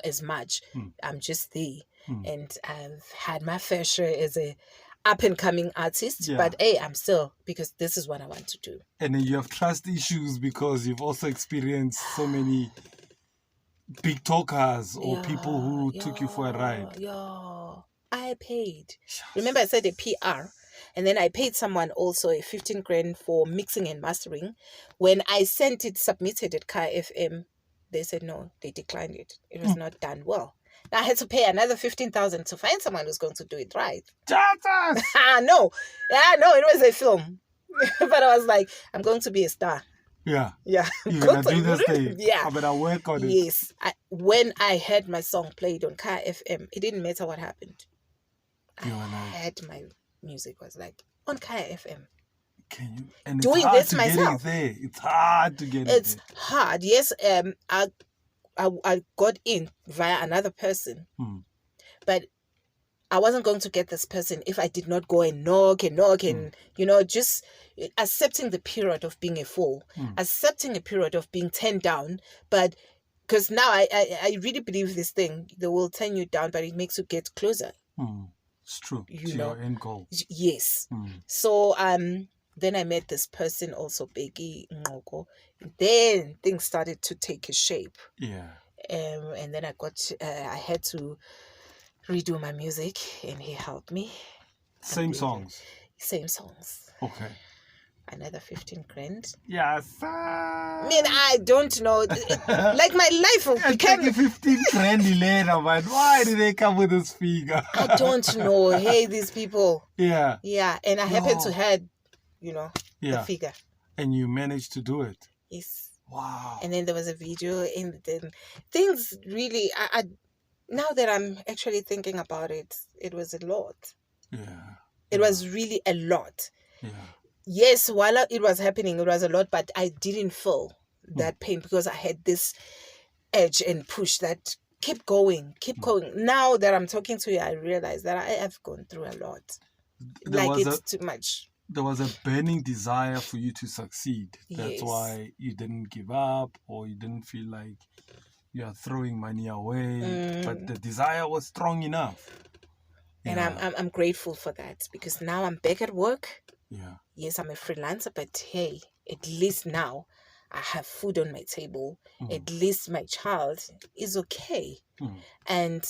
as much. I'm just there. And I've had my fair share as a up and coming artist, but hey, I'm still, because this is what I want to do. And then you have trust issues because you've also experienced so many big talkers or people who took you for a ride. I paid. Remember I said a PR, and then I paid someone also a 15 grand for mixing and mastering. When I submitted at Car FM, they said no, they declined it. It was not done well. I had to pay another 15,000 to find someone who's going to do it right. Jesus! No, it was a film. But I was like, I'm going to be a star. Yeah. Yeah. You're going to do this thing. Yeah. I better work on it. Yes. When I had my song played on Kaya FM, it didn't matter what happened. You were like, had my music was like on Kaya FM. Can you? And Doing it's hard this to myself. get it there. It's hard to get It's it there. hard. Yes. I got in via another person, but I wasn't going to get this person if I did not go and knock and just accepting the period of being a fool, accepting a period of being turned down. But because now I really believe this thing, they will turn you down, but it makes you get closer. It's true. You to know. your end goal. Yes. So then I met this person also, Becky Ngoko. Then things started to take a shape. Yeah. And then I had to redo my music, and he helped me. Same songs. Same songs. Okay. Another 15 grand. Yes. I mean, I don't know. Like my life became 15 grand later, man. Why did they come with this figure? I don't know. Hey, these people. Yeah. Yeah, and I happened to had, the figure. And you managed to do it. Yes. Wow. And then there was a video, and then things really. I now that I'm actually thinking about it, it was a lot. Yeah. It was really a lot. Yeah. Yes, while it was happening, it was a lot, but I didn't feel that pain because I had this edge and push that keep going. Now that I'm talking to you, I realize that I have gone through a lot. It's too much. There was a burning desire for you to succeed. That's Yes. why you didn't give up, or you didn't feel like you are throwing money away. But the desire was strong enough. And I'm grateful for that, because now I'm back at work. Yeah. Yes, I'm a freelancer, but hey, at least now I have food on my table. At least my child is okay. And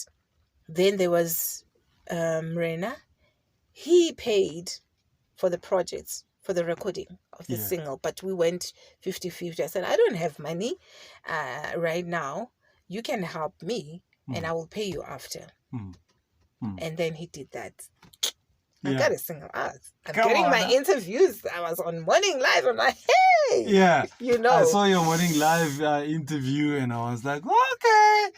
then there was Rena. He paid for the project, for the recording of the single, but we went 50-50. I said, I don't have money right now. You can help me and I will pay you after. And then he did that. I got a single out. I'm getting my interviews. I was on Morning Live. I'm like, hey! Yeah. I saw your Morning Live interview and I was like, okay,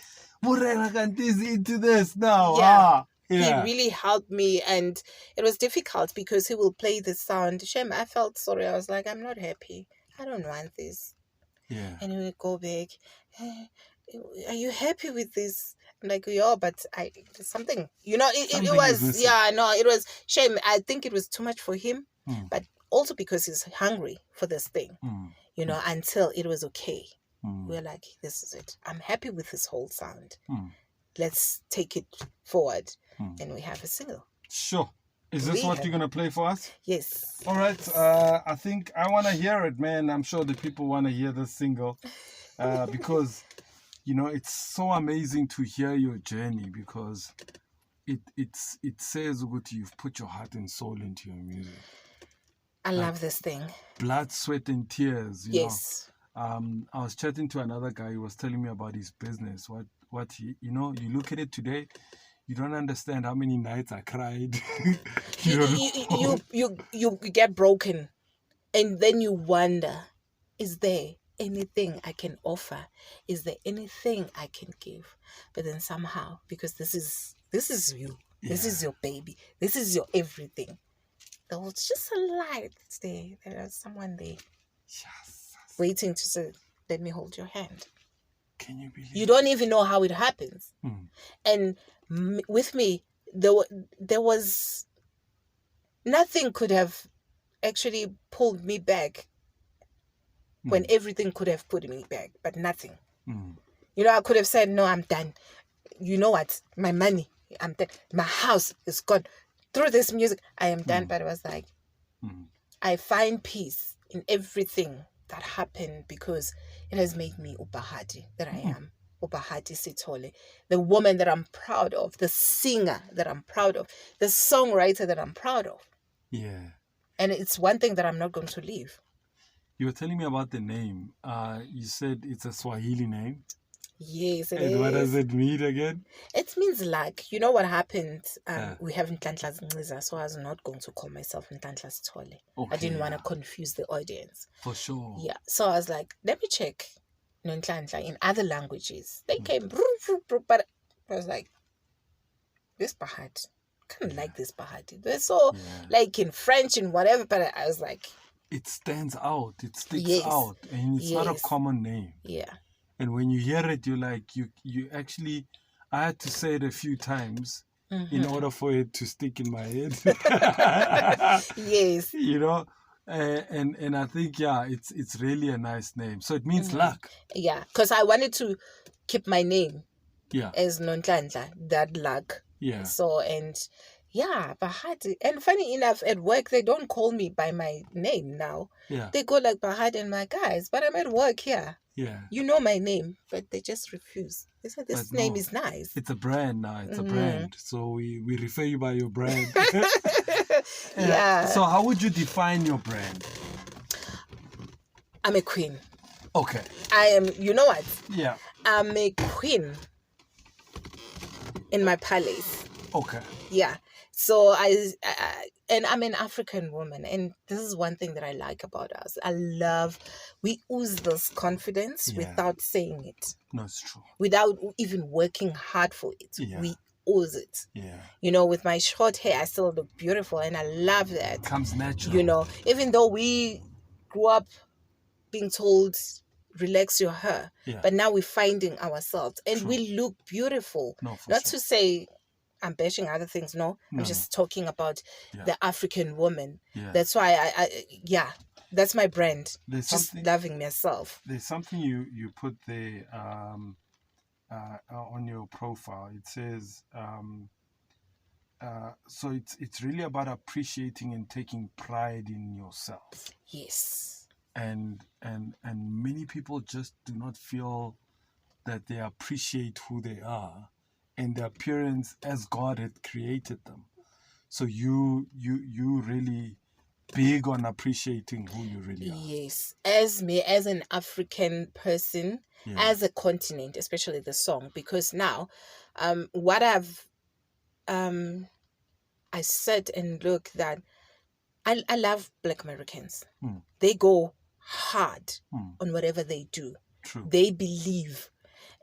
Morena is into this now. Yeah. Yeah. He really helped me, and it was difficult because he will play the sound. Shame, I felt sorry. I was like, I'm not happy. I don't want this. Yeah. And he would go back, are you happy with this? I'm like, yeah, but something, it was, it was shame. I think it was too much for him, but also because he's hungry for this thing, until it was okay. We're like, this is it. I'm happy with this whole sound. Let's take it forward. And we have a single. Sure. Is this what you're going to play for us? Yes. All right. I think I want to hear it, man. I'm sure the people want to hear this single because, it's so amazing to hear your journey, because it says that you've put your heart and soul into your music. I love this thing. Blood, sweat, and tears. Yes. I was chatting to another guy who was telling me about his business. What he, you look at it today, you don't understand how many nights I cried. You get broken, and then you wonder, is there anything I can offer? Is there anything I can give? But then somehow, because this is you, this is your baby, this is your everything, there was just a light there. There was someone there, waiting to say, let me hold your hand. Can you believe? You don't even know how it happens. And with me, there was nothing could have actually pulled me back when everything could have put me back, but nothing. I could have said, no, I'm done. You know what? My money, I'm done. My house is gone. Through this music, I am done. But it was like, I find peace in everything that happened, because it has made me Bahatii that I am. Bahatii Sithole, the woman that I'm proud of, the singer that I'm proud of, the songwriter that I'm proud of. Yeah. And it's one thing that I'm not going to leave. You were telling me about the name. You said it's a Swahili name. Yes, it And what does is. it mean again? It means luck. You know what happened? Yeah. We have Nhlanhla Nciza, so I was not going to call myself Nhlanhla Sithole. I Okay, didn't want to yeah. confuse the audience. For sure. Yeah, so I was like, let me check Nhlanhla in other languages. They came, but I was like, this Bahatii. I kind of like this Bahatii. They're so, like in French and whatever, but I was like, it stands out. It sticks Yes. out. And it's not a Yes. common name. yeah. And when you hear it, you're like, you actually, I had to say it a few times in order for it to stick in my head. Yes. You know? And I think, yeah, it's really a nice name. So it means luck. Yeah, because I wanted to keep my name Yeah. as Nhlanhla, that luck. Yeah. So, and yeah, Bahatii. And funny enough, at work, they don't call me by my name now. Yeah. They go like Bahatii and my guys, but I'm at work here. Yeah. You know my name, but they just refuse. They said, this But name no, is nice. It's a brand now. It's a brand. So we refer you by your brand. Yeah. So how would you define your brand? I'm a queen. Okay. I am, you know what? Yeah. I'm a queen in my palace. Okay. Yeah. So and I'm an African woman, and this is one thing that I like about us. We ooze this confidence without saying it, No, it's true. without even working hard for it. Yeah. We ooze it. Yeah. You know, with my short hair, I still look beautiful, and I love that. Comes natural. You know, even though we grew up being told, relax your hair, but now we're finding ourselves, and we look beautiful. No, for Not sure. to say I'm bashing other things. No, I'm just talking about the African woman. Yeah. That's why I that's my brand. There's Just something- loving myself. There's something you put there on your profile. It says, so it's really about appreciating and taking pride in yourself. Yes. And many people just do not feel that they appreciate who they are and their appearance as God had created them. So you really big on appreciating who you really are. Yes. As me, as an African person, as a continent, especially the song, because now, what I've, I said and look that I love Black Americans. They go hard on whatever they do. True. They believe.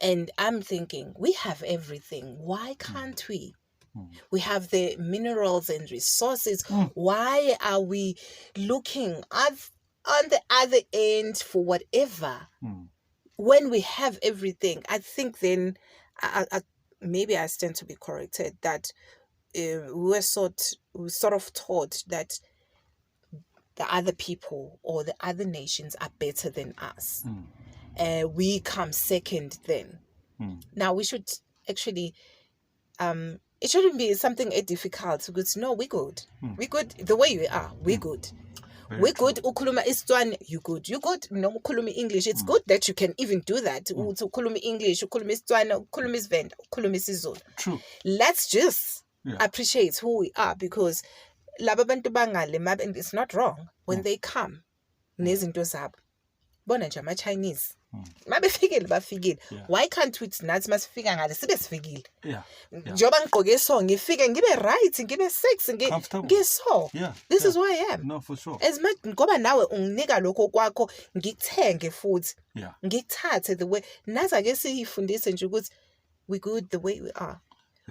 And I'm thinking, we have everything. Why can't we? We have the minerals and resources. Why are we looking on the other end for whatever? When we have everything, I think then, maybe I stand to be corrected, that we sort of taught that the other people or the other nations are better than us. We come second then. Now we should actually, it shouldn't be something difficult because no, we're good. We're good the way we are. We're good. We're good. Ukhuluma Istswana, you good. You good. No, ukhuluma English. It's good that you can even do that. Ukhuluma English, ukhuluma Istswana, ukhuluma Isivenda, ukhuluma isiZulu. True. Let's just appreciate who we are, because laba bantu bangale, and it's not wrong when they come nezinto zabo. Bona nje ama-Chinese. Mabefikile bafikile. Why can't we nathi masifika ngale sibe sifikile? Njoba ngigqoke so ngifike ngibe right, ngibe sexy, ngiso. This is who I am. No, for sure. As much ngoba nawe unginika lokho kwakho ngikuthenge futhi. Ngikuthathe the way naza ke siyifundise nje ukuthi we good the way we are.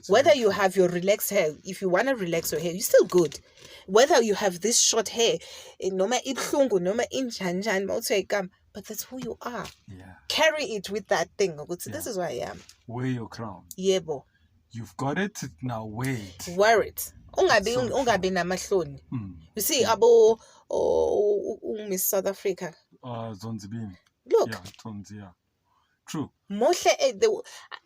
Whether you have your relaxed hair, if you want to relax your hair, you're still good. Whether you have this short hair, noma ibhlungu noma injanjani mawutheka, but that's who you are. Carry it with that thing. This is who I am. Wear your crown. Yebo. You've got it, now wear it. Wear it. Ungabi namahloni. You see, Miss South Africa. Zonzibini. Look. Yeah, Tonzi, yeah. True.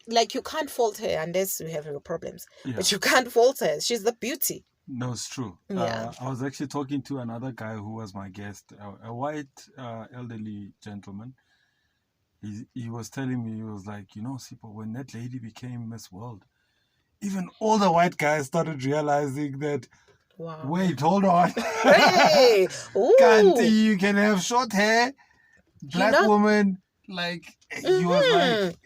Like you can't fault her unless you have your problems. But you can't fault her. She's the beauty. No, it's true. Yeah. I was actually talking to another guy who was my guest, a white elderly gentleman. He was telling me, he was like, you know, Sipho, when that lady became Miss World, even all the white guys started realizing that, wait, hold on. Hey! Kanti, you can have short hair, black woman. Like, he was like,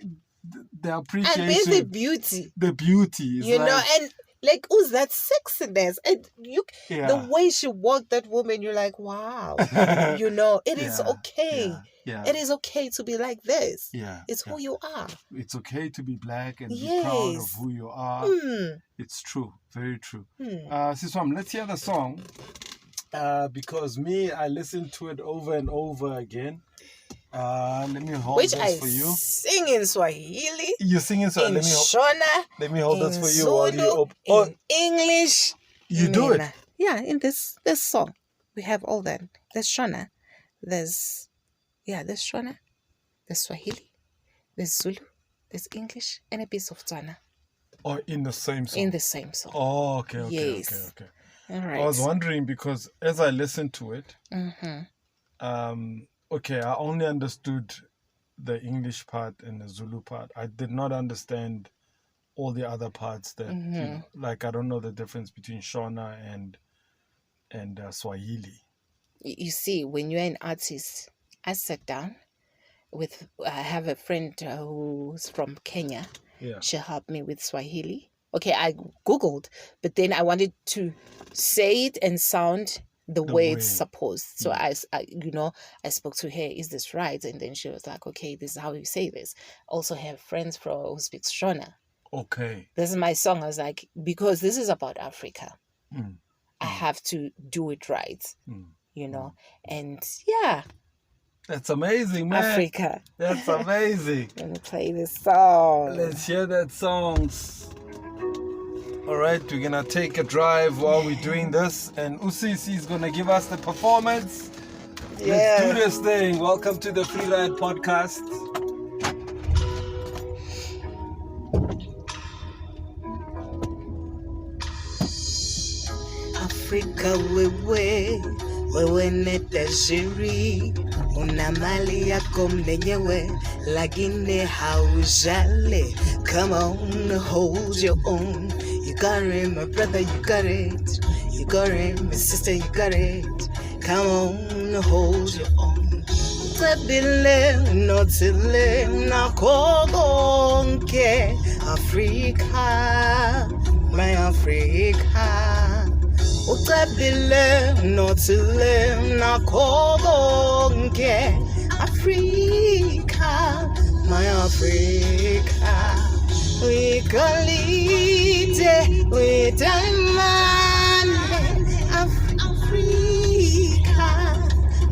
the And appreciation, basic beauty. the beauty. Is You know, like, and like, who's that sexiness? And the yeah. way she walked, that woman, you're like, wow. You know, it is Yeah, okay. Yeah. It is okay to be like this. Yeah. It's who you are. It's okay to be black and be Yes. proud of who you are. It's true. Very true. Siswam, let's hear the song. Because I listened to it over and over again. Let me hold Which this I for you. sing in Swahili, You sing it, so in let me hold in this for you Zulu, while you in English. you do it. Yeah, in this song, we have all that. There's Shona, there's Shona, there's Swahili, there's Zulu, there's English, and a piece of Tswana. Or in the same song. In the same song. Oh, okay. Yes. All right. I was wondering because as I listened to it, okay, I only understood the English part and the Zulu part. I did not understand all the other parts that, like, I don't know the difference between Shona and Swahili. You see, when you're an artist, I sat down I have a friend who's from Kenya. Yeah. She helped me with Swahili. Okay, I Googled, but then I wanted to say it and sound the way it's supposed. So I spoke to her, is this right? And then she was like, okay, this is how you say this. Also have friends who speak Shona. Okay. This is my song. I was like, because this is about Africa. I have to do it right. You know? And yeah. That's amazing, man. Africa. That's amazing. Let me play this song. Let's hear that songs. All right, we're going to take a drive while we're doing this. And Usisi is going to give us the performance. Yeah. Let's do this thing. Welcome to the Free Ride Podcast. Africa wewe netajiri, una mali yako mwenyewe, lakini haujali. Come on, hold your own. You got it, my brother, you got it. You got it, my sister, you got it. Come on, hold your own. Ucebile unothile nakho konke, Africa, my Africa. Ucebile unothile nakho konke, Africa, my Africa. We golide, we diamond, Africa,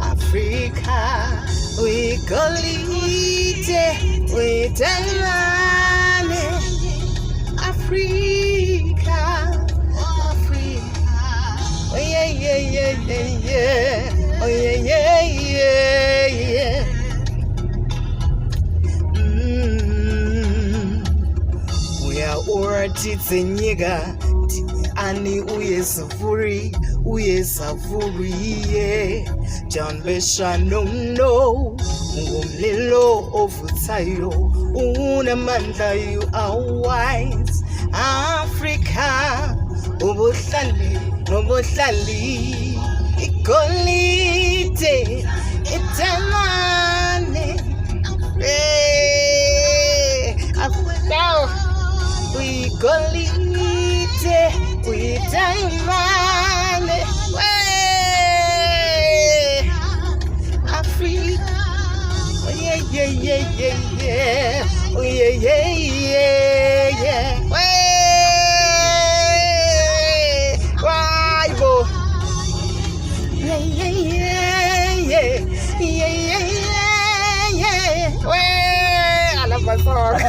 Africa. We golide, we diamond, Africa, Africa. Oh yeah, yeah, yeah, yeah, yeah. Oh yeah, yeah, yeah, yeah. Urati nyiga ani uyesafuri John Besha no ngumlilo ovuthayo unamandla, you are wise. Africa ubuhlali igolide itamane Africa. We golide, we diamond, Africa. Oh yeah, yeah, yeah, yeah, yeah. Oh yeah, yeah, yeah, yeah. Why, bo? Yeah, yeah, yeah, yeah, yeah, yeah, yeah. I love my song.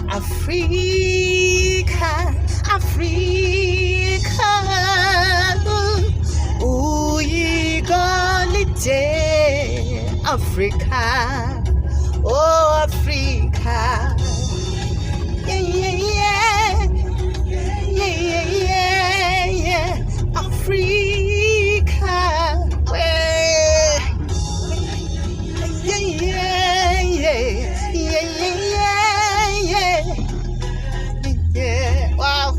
Africa, Africa, uyigolide, Africa, oh Africa, yeah, yeah, yeah, yeah, yeah, yeah, Africa, yeah, yeah, yeah, yeah, yeah. Yeah, wow.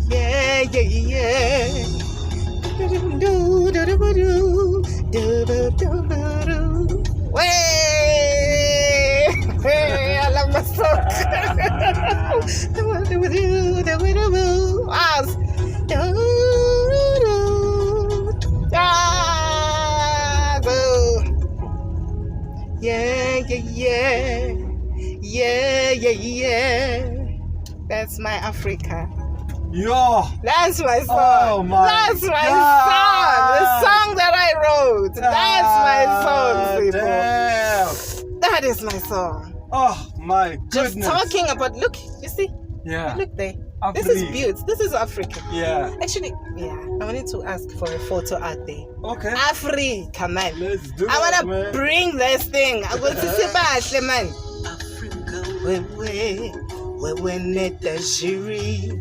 Yeah, yeah, yeah. Way, I love my song. Yeah. That's my Africa. Yo. That's my song. Oh my That's my God. song. The song that I wrote. That's my song, people. Damn. That is my song. Oh my goodness. Just talking about, look, you see? Yeah. Look there. Africa. This is beautiful. This is Africa. Yeah. Actually, I wanted to ask for a photo out there. Okay. Africa, man. Let's do it, I want to man. bring this thing. I'm going to see bahle, man. Wewe neta jiri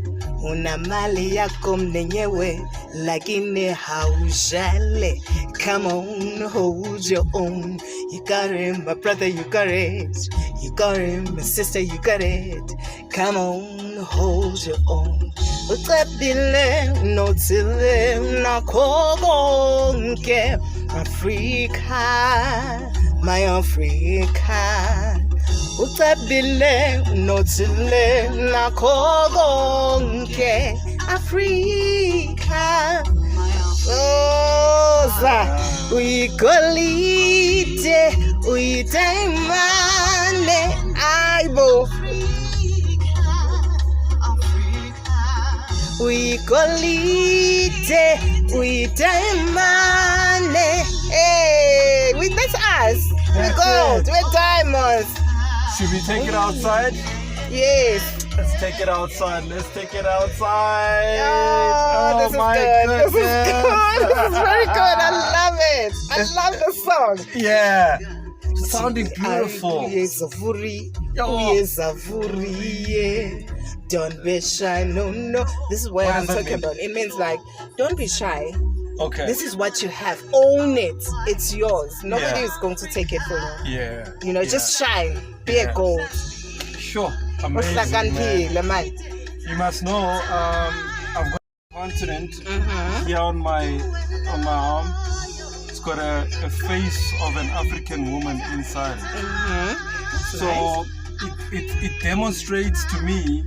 una mali yako mwenyewe lakini haujale. Come on, hold your own. You got it, my brother, you got it. You got it, my sister, you got it. Come on, hold your own. Uqabile nothile nakho konke Africa, my Africa. Uqabile nothile nakho konke Africa. Oza uyigolide uyidayimane ayibo uyigolide uyidayimane. Hey, that's us. We're gold. We're diamonds. Should we take it outside? Yes. Let's take it outside. Let's take it outside. Oh, this is my good. goodness. This is good. This is very good. I love it. I love the song. Yeah. Sounding beautiful. Don't be shy. No. This is what I'm talking about. It means like, don't be shy. Okay. This is what you have. Own it. It's yours. Nobody is going to take it from you. Yeah. You know, just shine. Be a gold. Sure. Amazing, man. You must know, I've got a continent here on my arm. It's got a face of an African woman inside. So nice. it demonstrates to me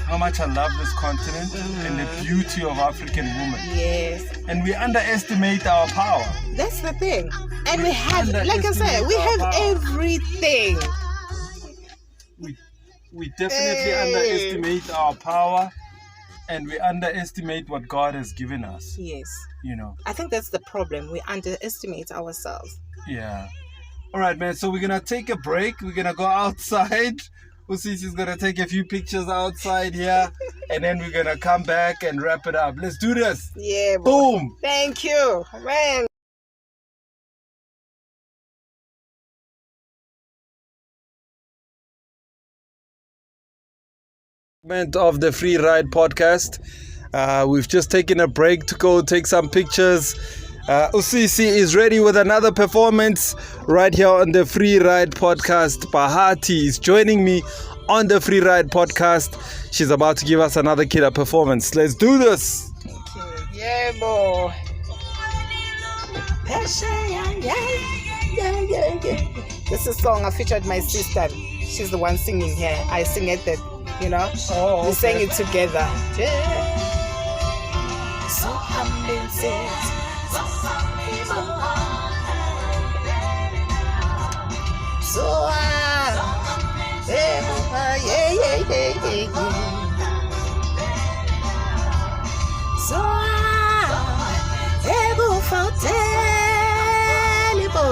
how much I love this continent and the beauty of African women. Yes. And we underestimate our power. That's the thing. And we have, like I said, we have everything. We definitely underestimate our power, and we underestimate what God has given us. Yes. You know. I think that's the problem. We underestimate ourselves. Yeah. All right, man. So we're going to take a break. We're going to go outside. Usisi's going to take a few pictures outside here, and then we're going to come back and wrap it up. Let's do this. Yeah. Boom. Thank you. Man. Of the Free Ride podcast. We've just taken a break to go take some pictures. Usisi is ready with another performance right here on the Free Ride podcast. Bahatii is joining me on the Free Ride podcast. She's about to give us another killer performance. Let's do this. Okay. Yeah, boy. This is a song I featured my sister. She's the one singing here. I sing it that. You know, we sang it together. Yeah. So amazing. So yeah. So ego fautelibo.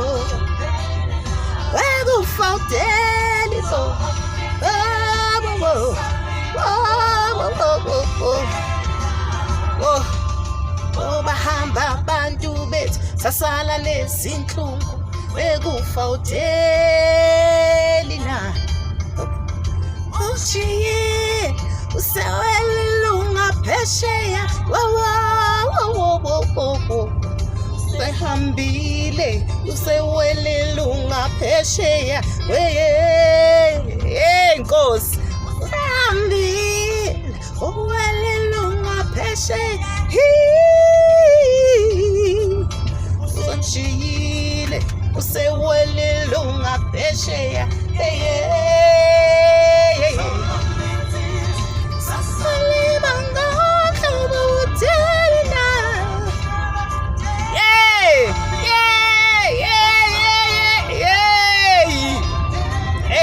Bahamba abantu bethu sasala nezinhlungu bekufa utheli na ushiye usewelunga phesheya sehambile usewelunga phesheya Nkosi sehambile uwelunga phesheya sewelilunga phesheya sasalima ngomhlaba uthina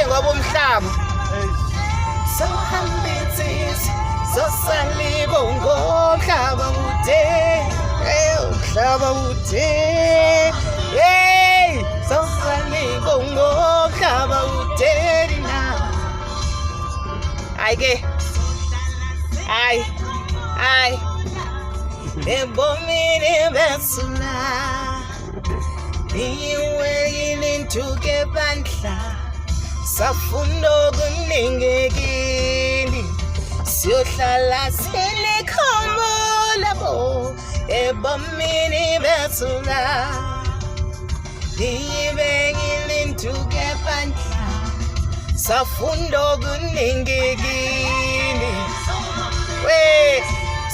ngoba umhlaba sohambitsisa sosalibo ngomhlaba ude umhlaba ude sosalibo ngomhlaba ude na ayike ay ebomini besula iwe inintuke bandla safundo kuningekini siyohlala silikhombula bo ebomini besula ibe inintuke bandla safundo kuningekini we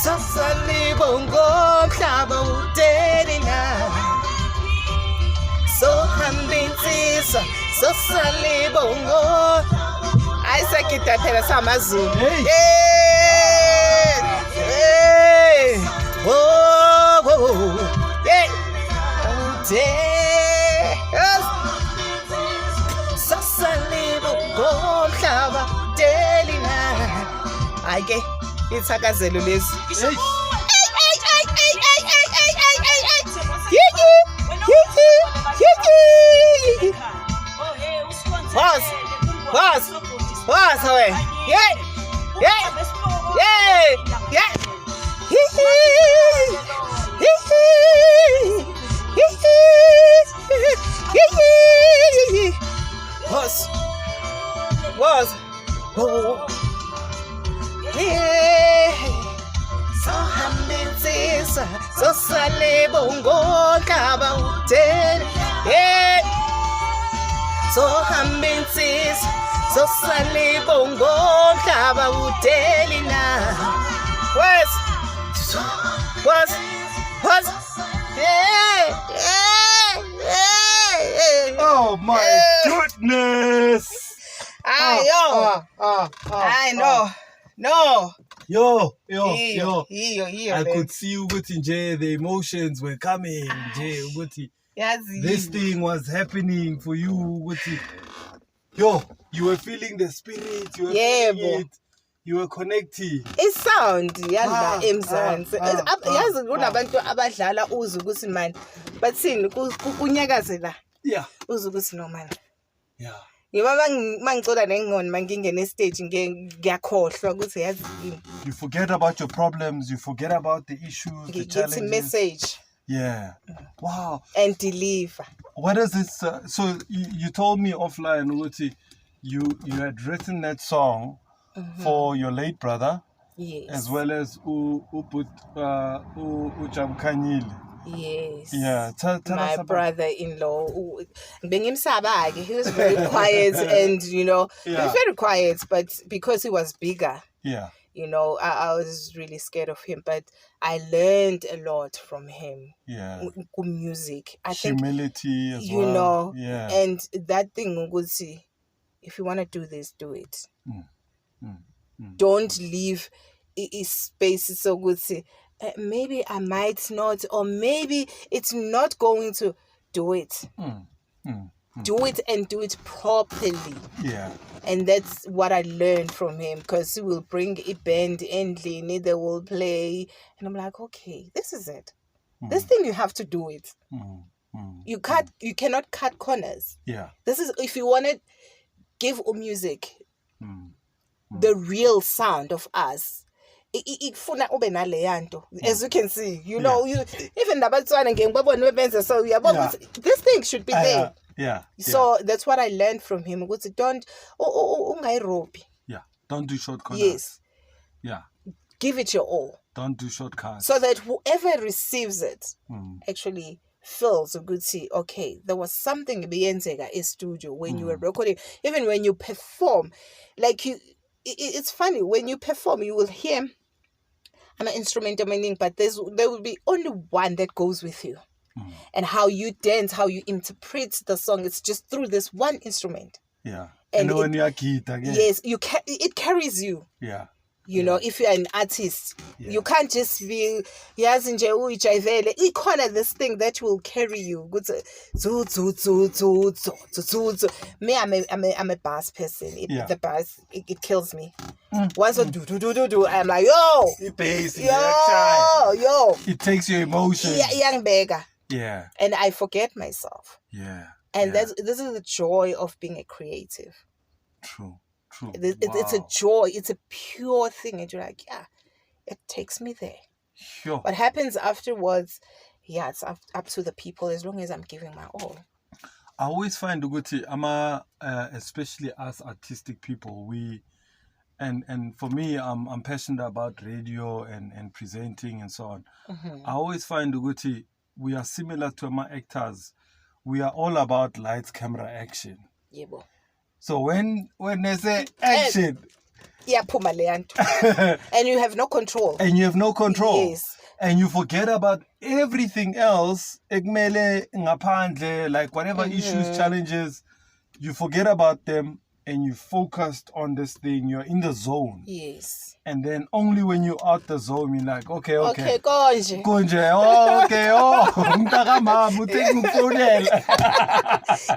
sasalibongo mhlaba udelina sohambitsisa sosalibongo ayisakida phela samazulu sosalibongo mhlaba udelina ayike ithakazelo lezi Was away. So hambitsisa so salibongo kaba utel so hambitsisa so salibongo kaba utelina was oh my goodness I know no Yo. I could see ukuthi nje the emotions were coming nje ukuthi this thing was happening for you ukuthi you were feeling the spirit, you were feeling it, you were connecting. Isound yadla emzansi yazi kunabantu abadlala uzu ukuthi man but sini kunyakaze la uzu ukuthi no man Ngiba mangicola nengoni mangingena stage ngiyakhohlwa ukuthi yazi you forget about your problems, you forget about the issues, the challenges. Message. Yeah. Wow. And deliver. What is this? So you told me offline, Uti, you had written that song for your late brother, yes, as well as Uchamkanyile. Yes. Yeah. Tell my us about brother-in-law. He was very quiet, and he was very quiet, but because he was bigger. Yeah. I was really scared of him, but I learned a lot from him. Yeah. Music. Humility as well. You know. Yeah. And that thing would see, if you want to do this, do it. Don't leave space so good. Say, maybe I might not, or maybe it's not going to do it. Do it and do it properly. Yeah. And that's what I learned from him, because he will bring a band and they will play. And I'm like, okay, this is it. This thing, you have to do it. You cannot cut corners. Yeah. This is, if you want to give music the real sound of us. As you can see, you even this thing should be there. Yeah. So that's what I learned from him. Don't don't do shortcuts. Yes. Yeah. Give it your all. Don't do shortcuts. So that whoever receives it actually feels a good see. Okay, there was something in studio when you were recording, even when you perform, like it's funny when you perform, you will hear I'm an instrumental meaning, but there will be only one that goes with you. And how you dance, how you interpret the song, it's just through this one instrument. Yeah. And when you are kid again. yes, it carries you. Yeah. You know, if you're an artist, Yeah. you can't just be yazi nje uyijayivele. Ikhona this thing that will carry you. Me, I'm a bass person. The bass, it kills me. Once I do, I'm like, yo, Bass, yo. It takes your emotion. Young beggar. Yeah. And I forget myself. Yeah. And this is the joy of being a creative. True. It's a joy. It's a pure thing. And you're like, yeah, it takes me there. Sure. What happens afterwards, it's up to the people as long as I'm giving my all. I always find Uguti, especially us artistic people, and for me, I'm passionate about radio and presenting and so on. I always find Uguti, we are similar to my actors. We are all about lights, camera, action. Yeah, boy. So when they say action, and you have no control. Yes. And you forget about everything else. Like whatever issues, challenges, you forget about them and you focused on this thing. You're in the zone. Yes. And then only when you're out the zone, you're like, okay. Konje.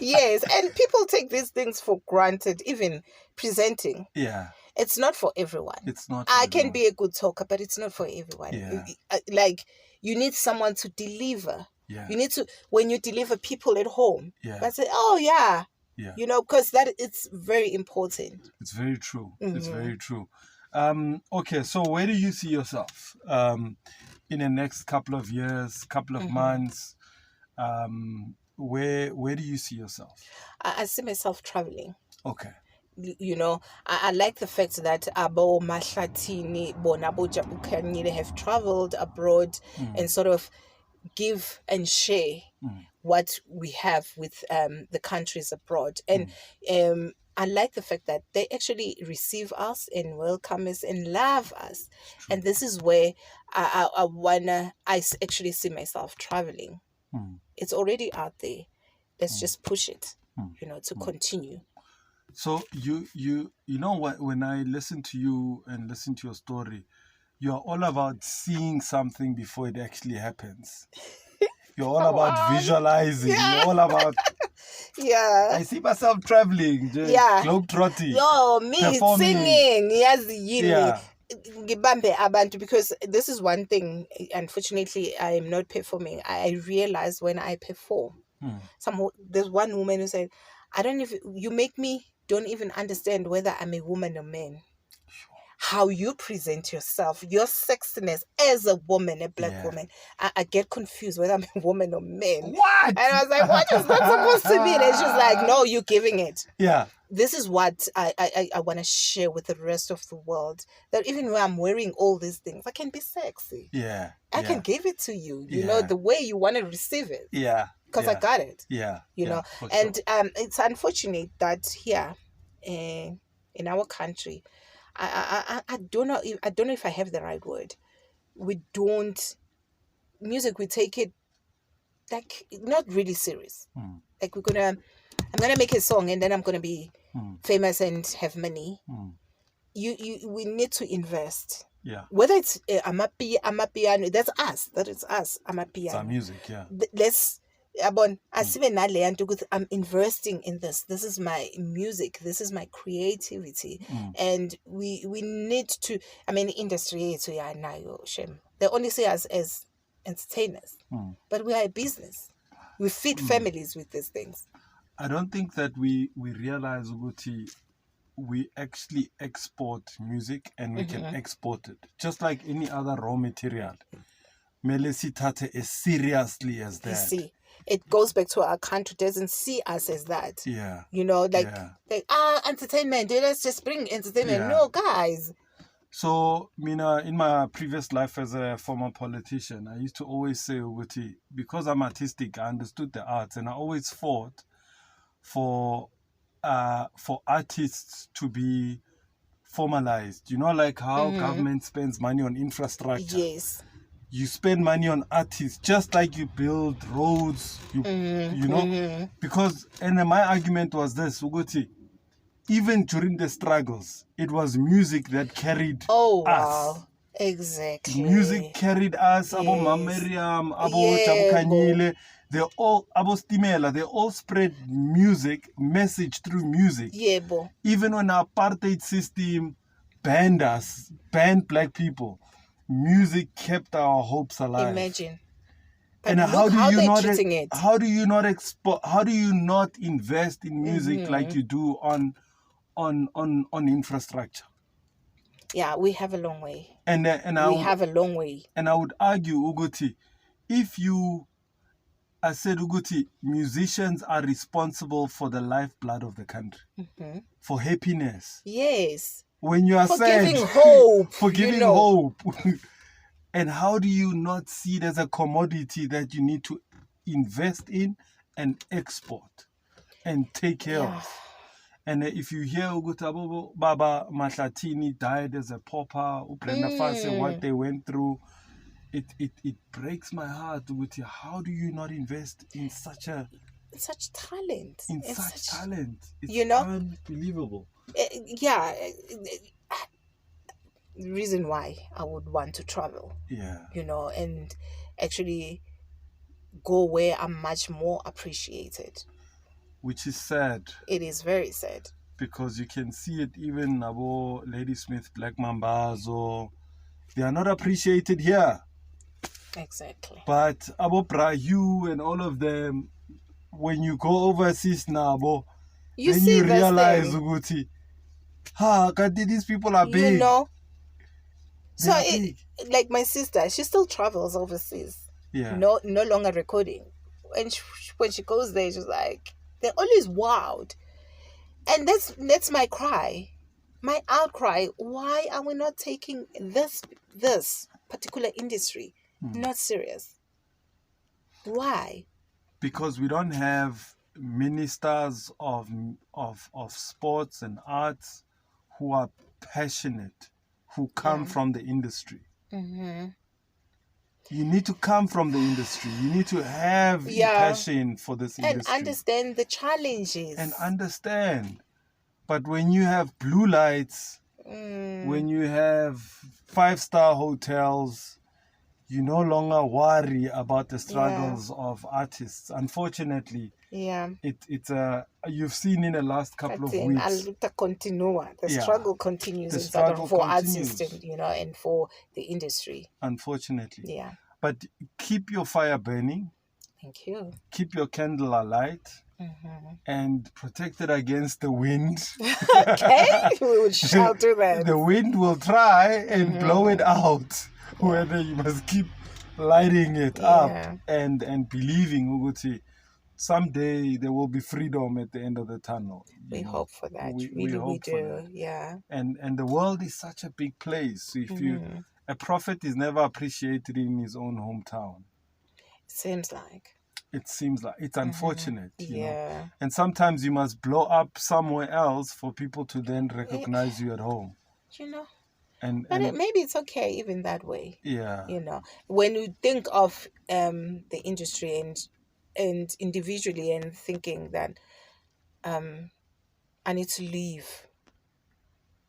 Yes, and people take these things for granted, even presenting. Yeah. It's not for everyone. It's not. I can be a good talker, but it's not for everyone. Yeah. Like, you need someone to deliver. Yeah. You need to, when you deliver people at home, yeah. I say, oh, yeah. Yeah. You know, because it's very important. It's very true. It's very true. Okay, so where do you see yourself in the next couple of years, couple of months? Where do you see yourself? I see myself traveling. Okay. You know, I like the fact that Abo Mahlatini, Bonabo Jabukanyile have traveled abroad and sort of give and share what we have with the countries abroad. And I like the fact that they actually receive us and welcome us and love us. And this is where I actually see myself traveling. It's already out there. Let's just push it, to continue. So you know what, when I listen to you and listen to your story, you're all about seeing something before it actually happens. You're all about visualizing. You're all about I see myself traveling, globetrotting. Me singing. Because this is one thing, unfortunately, I am not performing. I realize when I perform. There's one woman who said, I don't even, you make me don't even understand whether I'm a woman or man. How you present yourself, your sexiness as a woman, a black woman. I get confused whether I'm a woman or man. What? And I was like, what is that supposed to mean? And she's like, no, you're giving it. Yeah. This is what I want to share with the rest of the world. That even when I'm wearing all these things, I can be sexy. Yeah. I can give it to you, you know, the way you want to receive it. Yeah. Because I got it. Yeah. You know, and sure. It's unfortunate that here in our country, I don't know if I have the right word. We take it like not really serious. Like I'm gonna make a song and then I'm gonna be famous and have money. We need to invest. Yeah. Whether it's amapiano, that's us. That is us. Amapiano. It's our music. Yeah. Let's. I'm investing in this. This is my music. This is my creativity, and we need to. I mean, industry is shame. They only see us as entertainers, but we are a business. We feed families with these things. I don't think that we realize, Uguti, we actually export music and we can export it just like any other raw material. Melesi tate as seriously as that. You see. It goes back to our country doesn't see us as that. Yeah. You know, like entertainment. Let's just bring entertainment. Yeah. No, guys. So, Mina, in my previous life as a former politician, I used to always say, Uguti, because I'm artistic, I understood the arts, and I always fought for artists to be formalized. You know, like how government spends money on infrastructure. Yes. you spend money on artists just like you build roads, you know, because, and my argument was this, Uguti, even during the struggles, it was music that carried Oh, us. wow. Exactly. Music carried us. Abo Yes. Mameriam, Abo Yebo. Chabukanyile, they all, Abo Stimela, they all spread music, message through music. Yebo. Even when our apartheid system banned us, banned black people, music kept our hopes alive. Imagine. But And look how do you they're not treating it. how do you not invest in music like you do on infrastructure? Yeah, we have a long way. And We have a long way. And I would argue, Uguti, I said, Uguti, musicians are responsible for the lifeblood of the country, for happiness. Yes. When you are For sad, giving hope. for giving hope. And how do you not see it as a commodity that you need to invest in and export and take care of? And if you hear Ugutabobo Baba Mahlatini died as a pauper, Ubrenda Fase, what they went through, it breaks my heart. Uguti, how do you not invest in such talent? It's unbelievable. Yeah. The reason why I would want to travel. Yeah. You know, and actually go where I'm much more appreciated. Which is sad. It is very sad. Because you can see it even about Ladysmith, Black Mambazo. They are not appreciated here. Exactly. But Abo Brahu and all of them, when you go overseas now, then you realize, Uguti, these people are big. You know? So, like my sister, she still travels overseas. Yeah. No longer recording. When she goes there, she's like, they're always wowed. And that's my cry. My outcry. Why are we not taking this particular industry not serious? Why? Because we don't have ministers of sports and arts who are passionate, who come from the industry. You need to come from the industry. You need to have passion for this industry. And understand the challenges. But when you have blue lights, when you have 5-star hotels, you no longer worry about the struggles of artists. Unfortunately, it's you've seen in the last couple of weeks. The struggle continues for artists and for the industry. Unfortunately. Yeah. But keep your fire burning. Thank you. Keep your candle alight. And protect it against the wind. Okay, we would shelter that. The wind will try and blow it out. Whether you must keep lighting it up and believing, Uguti, someday there will be freedom at the end of the tunnel. We hope for that. We hope do. for that. Yeah. And the world is such a big place. If a prophet is never appreciated in his own hometown. It seems like it's unfortunate, you know. And sometimes you must blow up somewhere else for people to then recognize you at home. You know. But maybe it's okay even that way. Yeah. You know, when you think of the industry and individually and thinking that I need to leave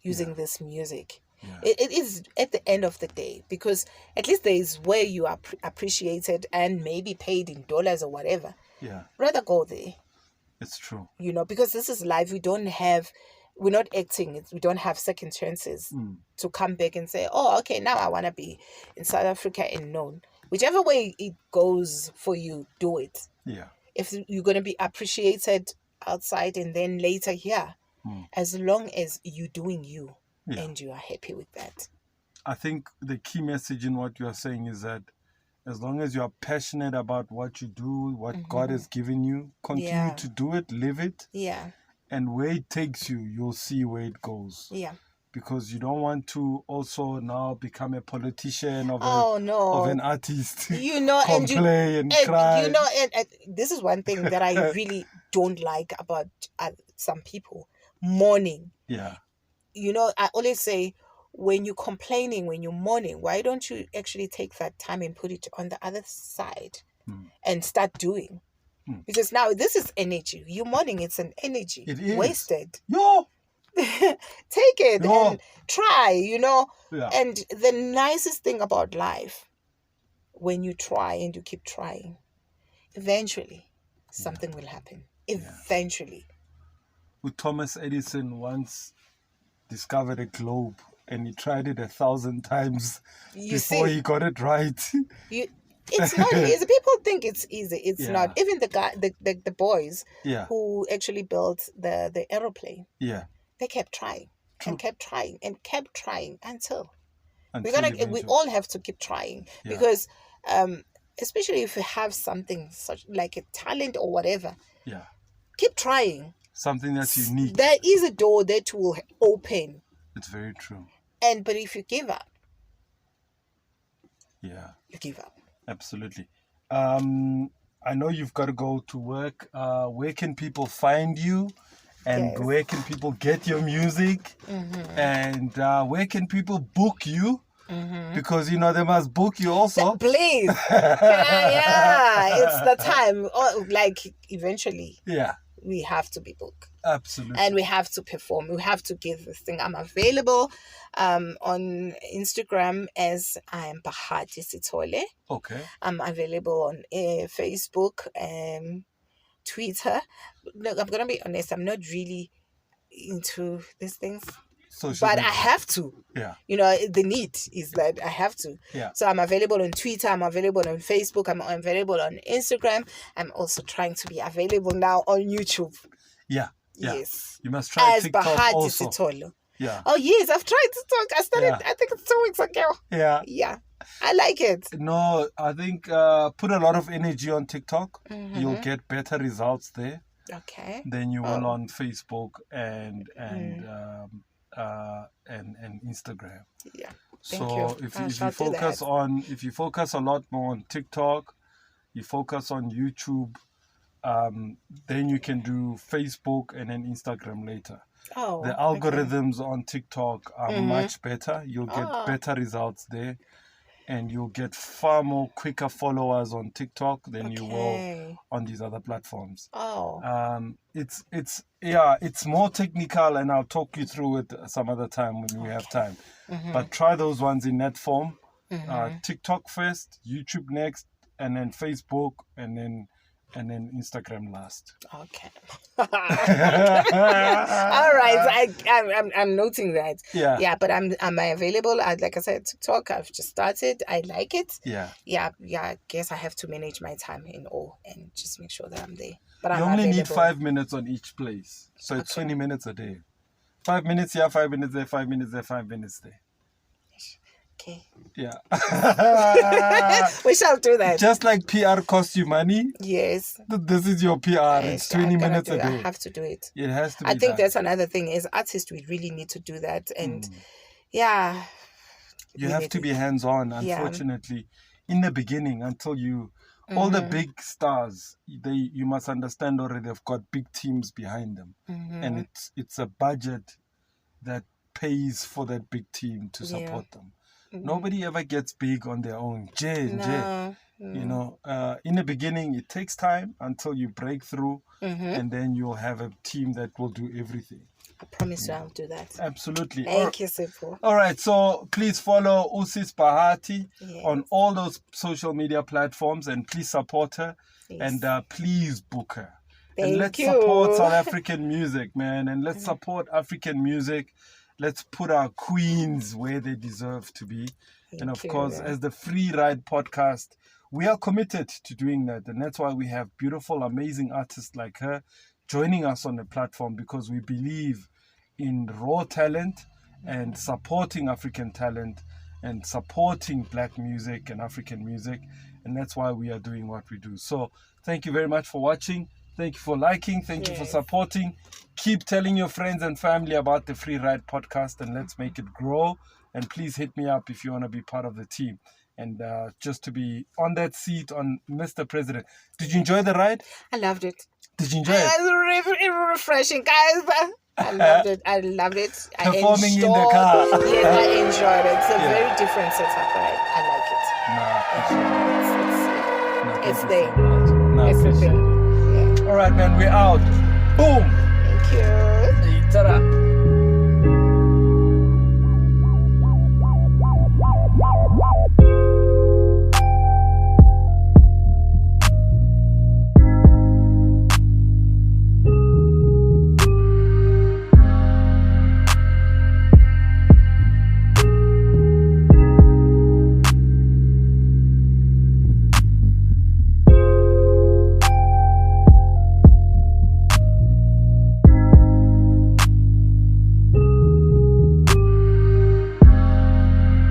using this music. Yeah. It is at the end of the day, because at least there is where you are appreciated and maybe paid in dollars or whatever. Yeah. Rather go there. It's true. You know, because this is life. We're not acting. We don't have second chances to come back and say, oh, okay, now I want to be in South Africa and known. Whichever way it goes for you, do it. Yeah. If you're going to be appreciated outside and then later here, as long as you're doing you. Yeah. And you are happy with that. I think the key message in what you are saying is that as long as you are passionate about what you do, what God has given you, continue to do it, live it. Yeah. And where it takes you, you'll see where it goes. Yeah. Because you don't want to also now become a politician of an artist. You know, complain and cry. You know, and this is one thing that I really don't like about some people. Mourning. Yeah. You know, I always say, when you're complaining, when you're mourning, why don't you actually take that time and put it on the other side and start doing? Because now this is energy. You mourning, it's an energy. It is. Wasted. Yo! Take it Yo. and try, Yeah. And the nicest thing about life, when you try and you keep trying, eventually something will happen. Eventually. With Thomas Edison once discovered a globe and he tried it 1,000 times before he got it right. It's not easy. People think it's easy. It's Yeah. not. Even the boys Yeah. who actually built the aeroplane, Yeah. they kept trying and kept trying and kept trying until we eventually. all have to keep trying because especially if you have something such like a talent or whatever, keep trying. Something that's unique. There is a door that will open. It's very true. But if you give up, you give up. Absolutely. I know you've got to go to work. Where can people find you? And where can people get your music? And where can people book you? Because, they must book you also. Please. It's the time. Like, eventually. Yeah. We have to be booked. Absolutely. And we have to perform. We have to give this thing. I'm available on Instagram as I am Bahatii Sithole. Okay. I'm available on Facebook and Twitter. Look, I'm going to be honest. I'm not really into these things. But I have to. Yeah. The need is that I have to. Yeah. So I'm available on Twitter. I'm available on Facebook. I'm available on Instagram. I'm also trying to be available now on YouTube. Yeah. Yes. You must try as TikTok Bahatii also. Sithole. Yeah. Oh yes, I've tried TikTok. I started. I think it's 2 weeks ago. Yeah. Yeah. I like it. No, I think put a lot of energy on TikTok. You'll get better results there. Okay. Than you will on Facebook and Instagram. Yeah. So if you focus a lot more on TikTok, you focus on YouTube, then you can do Facebook and then Instagram later. Oh, the algorithms on TikTok are much better. You'll get better results there, and you'll get far more quicker followers on TikTok than you will on these other platforms. It's more technical, and I'll talk you through it some other time when we have time. But try those ones in that form. TikTok first, YouTube next, and then Facebook, and then Instagram last. Okay. All right. I'm noting that. Yeah. But I'm available. Like I said, TikTok. I've just started. I like it. Yeah. I guess I have to manage my time in all and just make sure that I'm there. But you only need 5 minutes on each place, so it's 20 minutes a day. 5 minutes here, 5 minutes there, 5 minutes there, 5 minutes there. Okay. Yeah. We shall do that. Just like PR costs you money. Yes. This is your PR. Yes, it's 20 minutes a day. I have to do it. It has to be I think that's another thing. As artists, we really need to do that. And you have to be hands-on, unfortunately. In the beginning, until you... All the big stars, you must understand already they've got big teams behind them. And it's a budget that pays for that big team to support them. Nobody ever gets big on their own. In the beginning, it takes time until you break through, and then you'll have a team that will do everything. I promise you I'll do that. Absolutely. Thank you, Sipho. All right, so please follow Usis Bahatii on all those social media platforms, and please support her, and please book her. And let's support South African music, man, and let's support African music. Let's put our queens where they deserve to be. And of course, as the Free Ride podcast, we are committed to doing that. And that's why we have beautiful, amazing artists like her joining us on the platform, because we believe in raw talent and supporting African talent and supporting Black music and African music. And that's why we are doing what we do. So thank you very much for watching. Thank you for liking. Thank you for supporting. Keep telling your friends and family about the Free Ride podcast, and let's make it grow. And please hit me up if you want to be part of the team. And just to be on that seat on Mr. President. Did you enjoy the ride? I loved it. Did you enjoy it? It was really refreshing, guys. I loved it. I loved it. Performing in the car. Yes, I enjoyed it. It's a very different setup, but I like it. It's there. It's the thing. Yeah. All right, man. We're out. Boom. Thank you. Ta-da.